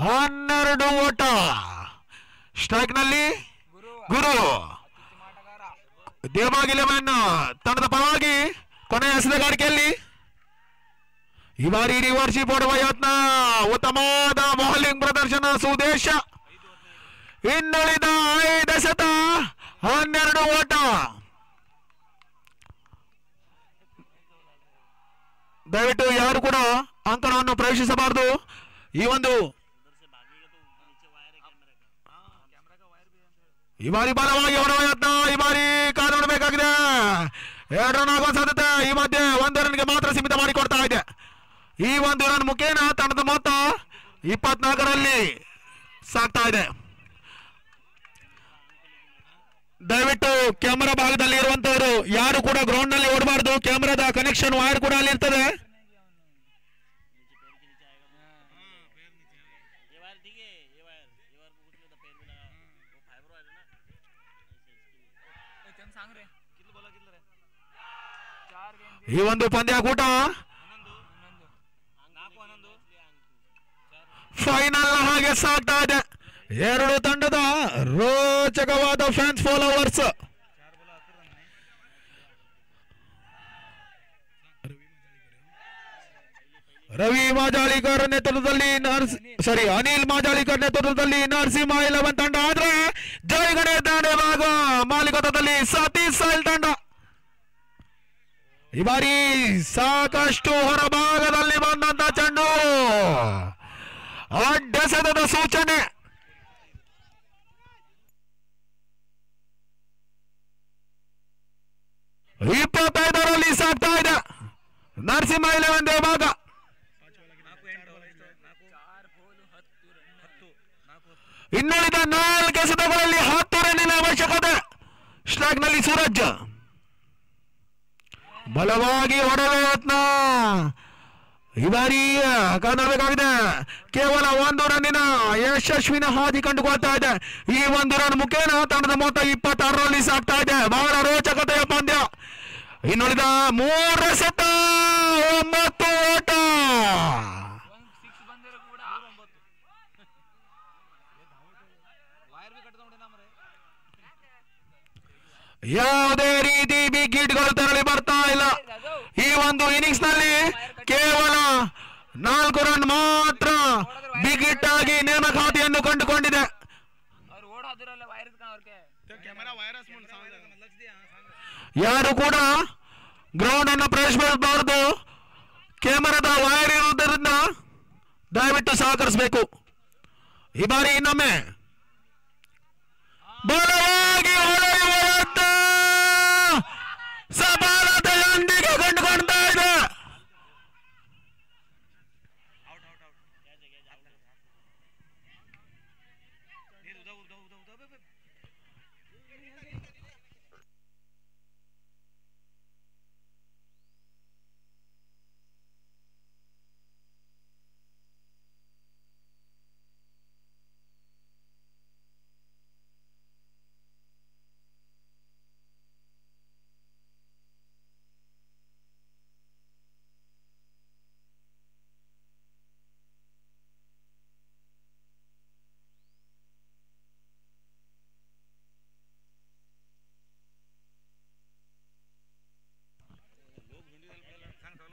12 ಓಟ ಸ್ಟ್ರೈಕ್ ನಲ್ಲಿ ಗುರು ದೇವಾಗ್ 11 ತಂಡದ ಪರವಾಗಿ ಕೊನೆಯ ಎಸೆತಗಾರಿಕೆಯಲ್ಲಿ ಈ ಬಾರಿ ರಿವರ್ಶಿಪ್ ಹೊಡುವ ಯತ್ನ ಉತ್ತಮವಾದ ಬೌಲಿಂಗ್ ಪ್ರದರ್ಶನ ಸುದೇಶ ಇನ್ನುಳಿದ 5 ಎಸೆತ 12 ಓಟ ದಯವಿಟ್ಟು ಯಾರು ಕೂಡ ಅಂಕಣವನ್ನು ಪ್ರವೇಶಿಸಬಾರದು ಈ ಒಂದು ಈ ಬಾರಿ ಬಲವಾಗಿ ಹೊಡುವ ಯತ್ನ ಈ ಬಾರಿ ಕಾದು ನೋಡಬೇಕಾಗಿದೆ 2 ರನ್ ಆಗುವ ಸಾಧ್ಯತೆ ಈ ಮಧ್ಯೆ 1 ರನ್ಗೆ ಮಾತ್ರ ಸೀಮಿತ ಮಾಡಿಕೊಡ್ತಾ ಇದೆ ಈ 1 ರನ್ ಮುಖೇನ ತಂಡದ ಮೊತ್ತ 24 ರಲ್ಲಿ ಸಾಗ್ತಾ ಇದೆ ದಯವಿಟ್ಟು ಕ್ಯಾಮೆರಾ ಭಾಗದಲ್ಲಿ ಇರುವಂತವರು ಯಾರು ಕೂಡ ಗ್ರೌಂಡ್ ನಲ್ಲಿ ಓಡಬಾರ್ದು ಕ್ಯಾಮೆರಾದ ಕನೆಕ್ಷನ್ ವೈರ್ ಕೂಡ ಅಲ್ಲಿ ಇರ್ತದೆ ಈ ಒಂದು ಪಂದ್ಯಾಕೂಟ ಫೈನಲ್ ಹಾಗೆ ಸಾಗ್ತಾ ಇದೆ 2 ತಂಡದ ರೋಚಕವಾದ ಫ್ಯಾನ್ಸ್ ಫಾಲೋವರ್ಸ್ ರವಿ ಮಾಜಾಳಿಕರ್ ನೇತೃತ್ವದಲ್ಲಿ ಅನಿಲ್ ಮಾಜಾಳಿಕರ್ ನೇತೃತ್ವದಲ್ಲಿ ನರಸಿಂಹ 11 ತಂಡ ಆದ್ರೆ ಜೈ ಗಣೇಶ್ ದಾಂಡೇಬಾಗ್ ಮಾಲೀಕತ್ವದಲ್ಲಿ ಸತೀಶ್ ಸಾಯಿಲ್ ತಂಡ ಈ ಬಾರಿ ಸಾಕಷ್ಟು ಹೊರಭಾಗದಲ್ಲಿ ಬಂದಂತ ಚೆಂಡು ಅಡ್ಡೆಸೆತದ ಸೂಚನೆ ರಲ್ಲಿ ಸಾಗ್ತಾ ಇದೆ ನರಸಿಂಹ 11 ದೇವಾಗ ಇನ್ನುಳಿದ 4 ಎಸೆತಗಳಲ್ಲಿ 10 ರನ್ನಿನ ಅವಶ್ಯಕತೆ ಸ್ಟ್ರೈಕ್ ನಲ್ಲಿ ಸೂರಜ್ ಬಲವಾಗಿ ಹೊಡೆದ ಯತ್ನ ಈ ಬಾರಿ ಕಾಣಬೇಕಾಗಿದೆ ಕೇವಲ 1 ರನ್ನಿನ ಯಶಸ್ವಿನ ಹಾದಿ ಕಂಡುಕೊಳ್ತಾ ಇದೆ ಈ 1 ರನ್ ಮುಖೇನ ತಂಡದ ಮೊತ್ತ 26 ರಲ್ಲಿ ಸಾಗ್ತಾ ಇದೆ ಬಹಳ ರೋಚಕತೆಯ ಪಂದ್ಯ ಇನ್ನುಳಿದ 3 ಎಸೆತ 9 ಓಟ ಯಾವುದೇ ರೀತಿ ಬಿಗ್ ಹಿಟ್ಗಳು ತೆರಳಿ ಬರ್ತಾ ಇಲ್ಲ ಈ ಒಂದು ಇನ್ನಿಂಗ್ಸ್ ನಲ್ಲಿ ಕೇವಲ 4 ರನ್ ಮಾತ್ರ ಬಿಗ್ ಹಿಟ್ ಆಗಿ ನೇಮಕಾತಿಯನ್ನು ಕಂಡುಕೊಂಡಿದೆ ಯಾರು ಕೂಡ ಗ್ರೌಂಡ್ ಅನ್ನು ಪ್ರವೇಶಿಸಬಾರದು ಕ್ಯಾಮೆರಾದ ವೈರ್ ಇರುವುದರಿಂದ ದಯವಿಟ್ಟು ಸಹಕರಿಸಬೇಕು ಈ ಬಾರಿ ಇನ್ನೊಮ್ಮೆ ಬಲವಾಗಿ ಹೊಡೆಯುವಂತ ಸಫಲತೆಯೊಂದಿಗೆ ಕಂಡುಕೊಳ್ತಾ ಇದೆ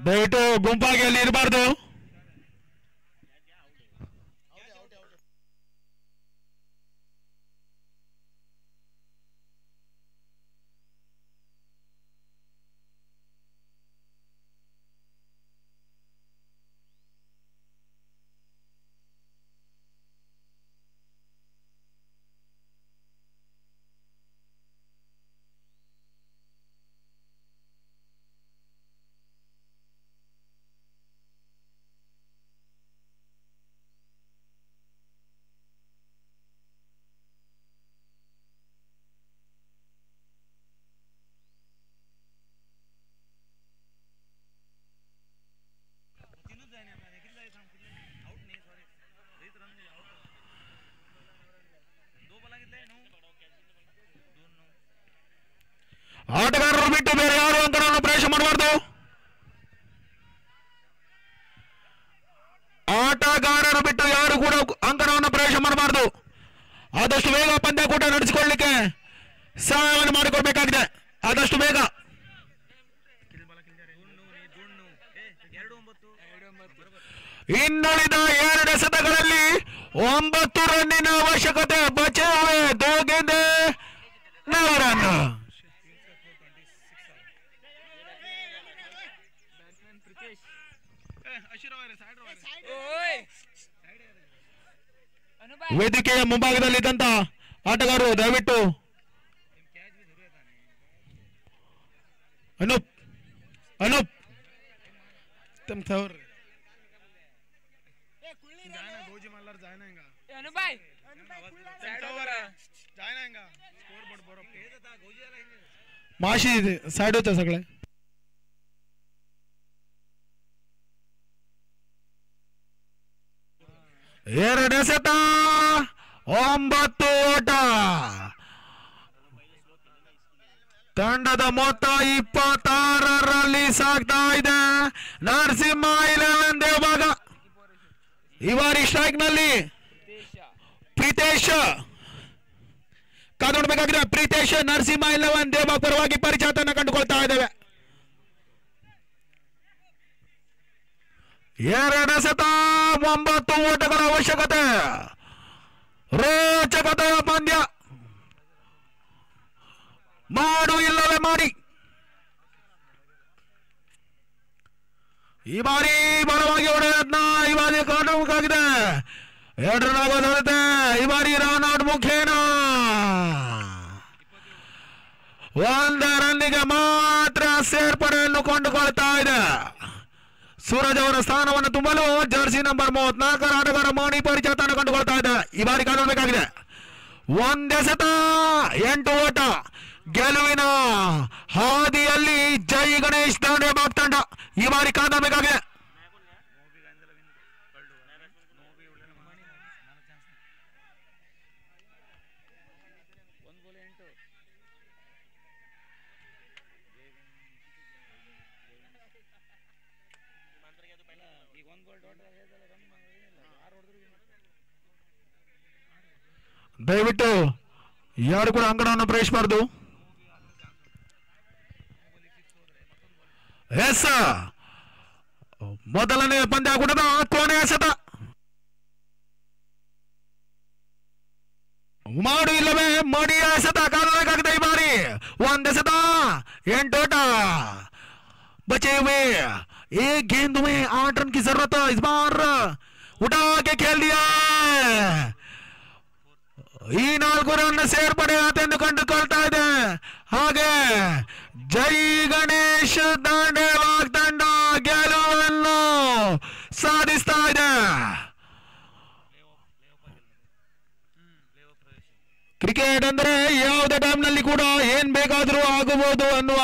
ದಯವಿಟ್ಟು ಗುಂಪಾಗಿ ಅಲ್ಲಿ ಇರಬಾರ್ದು ಆಟಗಾರರು ಬಿಟ್ಟು ಬೇರೆ ಯಾರು ಅಂಕಣವನ್ನು ಪ್ರವೇಶ ಮಾಡಬಾರ್ದು. ಆಟಗಾರರು ಬಿಟ್ಟು ಯಾರು ಕೂಡ ಅಂಕಣವನ್ನು ಪ್ರವೇಶ ಮಾಡಬಾರ್ದು. ಆದಷ್ಟು ಬೇಗ ಪಂದ್ಯಾಕೂಟ ನಡೆಸಿಕೊಳ್ಳಲಿಕ್ಕೆ ಸಹಾಯವನ್ನು ಮಾಡಿಕೊಡ್ಬೇಕಾಗಿದೆ. ಆದಷ್ಟು ಬೇಗ. ಇನ್ನುಳಿದ 2 ಎಸೆತಗಳಲ್ಲಿ 9 ರನ್ನಿನ ಅವಶ್ಯಕತೆ. ಬಚಾವೆ ದೋಗೆಂದೆ 9 ರನ್. ವೇದಿಕೆಯ ಮುಂಭಾಗದಲ್ಲಿದ್ದಂತ ಆಟಗಾರರು ದಯವಿಟ್ಟು ಅನೂಪ್ ಅನೂಪ್ माशी साइड होता सगळे. 2 ಎಸೆತ 9 ಓಟ. ತಂಡದ ಮೊತ್ತ 26ರಲ್ಲಿ ಸಾಗ್ತಾ ಇದೆ. ನರಸಿಂಹ 11 ದೇವಭಾಗ. ಈ ಬಾರಿ ಸ್ಟ್ರೈಕ್ ನಲ್ಲಿ ಪ್ರೀತೇಶ್ ಕಾದೊಡ್ಬೇಕಾಗಿದೆ. ಪ್ರೀತೇಶ್ ನರಸಿಂಹ 11 ದೇವಭಾಗ ಪರವಾಗಿ ಪರಿಚಯತನ್ನು ಕಂಡುಕೊಳ್ತಾ ಇದ್ದೇವೆ. 2 ಎಸೆತ 9 ಓಟಗಳ ಅವಶ್ಯಕತೆ. ರೋಚಕತೆಯ ಪಂದ್ಯ. ಮಾಡು ಇಲ್ಲವೇ ಮಾಡಿ. ಈ ಬಾರಿ ಬಲವಾಗಿ ಹೊಡೆಯತ್ನ ಈ ಬಾರಿ ಕಾಣಬೇಕಾಗಿದೆ. 2 ರನ್ ಆಗೋ ಸಾಧ್ಯತೆ. ಈ ಬಾರಿ ರನ್ ಔಟ್ ಮುಖೇನ 1 ರನ್ನಿಗೆ ಮಾತ್ರ ಸೇರ್ಪಡೆಯನ್ನು ಕೊಂಡುಕೊಳ್ತಾ ಇದೆ. ಸೂರಜ್ ಅವರ ಸ್ಥಾನವನ್ನು ತುಂಬಲು ಜರ್ಸಿ ನಂಬರ್ 34 ಆಟಗಾರ ಮಣಿ ಪರಿಚಯತನ್ನು ಕಂಡುಕೊಳ್ತಾ ಇದೆ. ಈ ಬಾರಿ ಕಾಣಬೇಕಾಗಿದೆ. 1 ಎಸೆತ 8 ಓಟ. ಗೆಲುವಿನ ಹಾದಿಯಲ್ಲಿ ಜೈ ಗಣೇಶ್ ದಾಂಡೇಬಾಗ್ ತಂಡ ಈ ಬಾರಿ ಕಾಣಬೇಕಾಗಿದೆ. ದಯವಿಟ್ಟು ಯಾರು ಕೂಡ ಅಂಗಣವನ್ನು ಪ್ರವೇಶಿಸಬಾರದು. ಎಸ್ ಮೊದಲನೇ ಪಂದ್ಯಾಕೂಟದ ಕೊನೆಯ ಎಸೆತ. ಮಾಡು ಇಲ್ಲವೇ ಮಡಿಯ ಎಸೆತ ಕಾಣಬೇಕಾಗಿದೆ. ಈ ಬಾರಿ 1 ಎಸೆತ 8 ಓಟ. बचे हुए एक गेंद में 8 रन की जरूरत है. इस बार उठा के खेल दिया. ಈ 4 ರನ್ ಸೇರ್ಪಡೆ ಆತೆಂದು ಕಂಡುಕೊಳ್ತಾ ಇದೆ. ಹಾಗೆ ಜೈ ಗಣೇಶ್ ದಾಂಡೇಬಾಗ್ ತಂಡ ಗೆಲುವನ್ನು ಸಾಧಿಸ್ತಾ ಇದೆ. ಕ್ರಿಕೆಟ್ ಅಂದ್ರೆ ಯಾವುದೇ ಟೈಮ್ನಲ್ಲಿ ಕೂಡ ಏನ್ ಬೇಕಾದರೂ ಆಗಬಹುದು ಅನ್ನುವ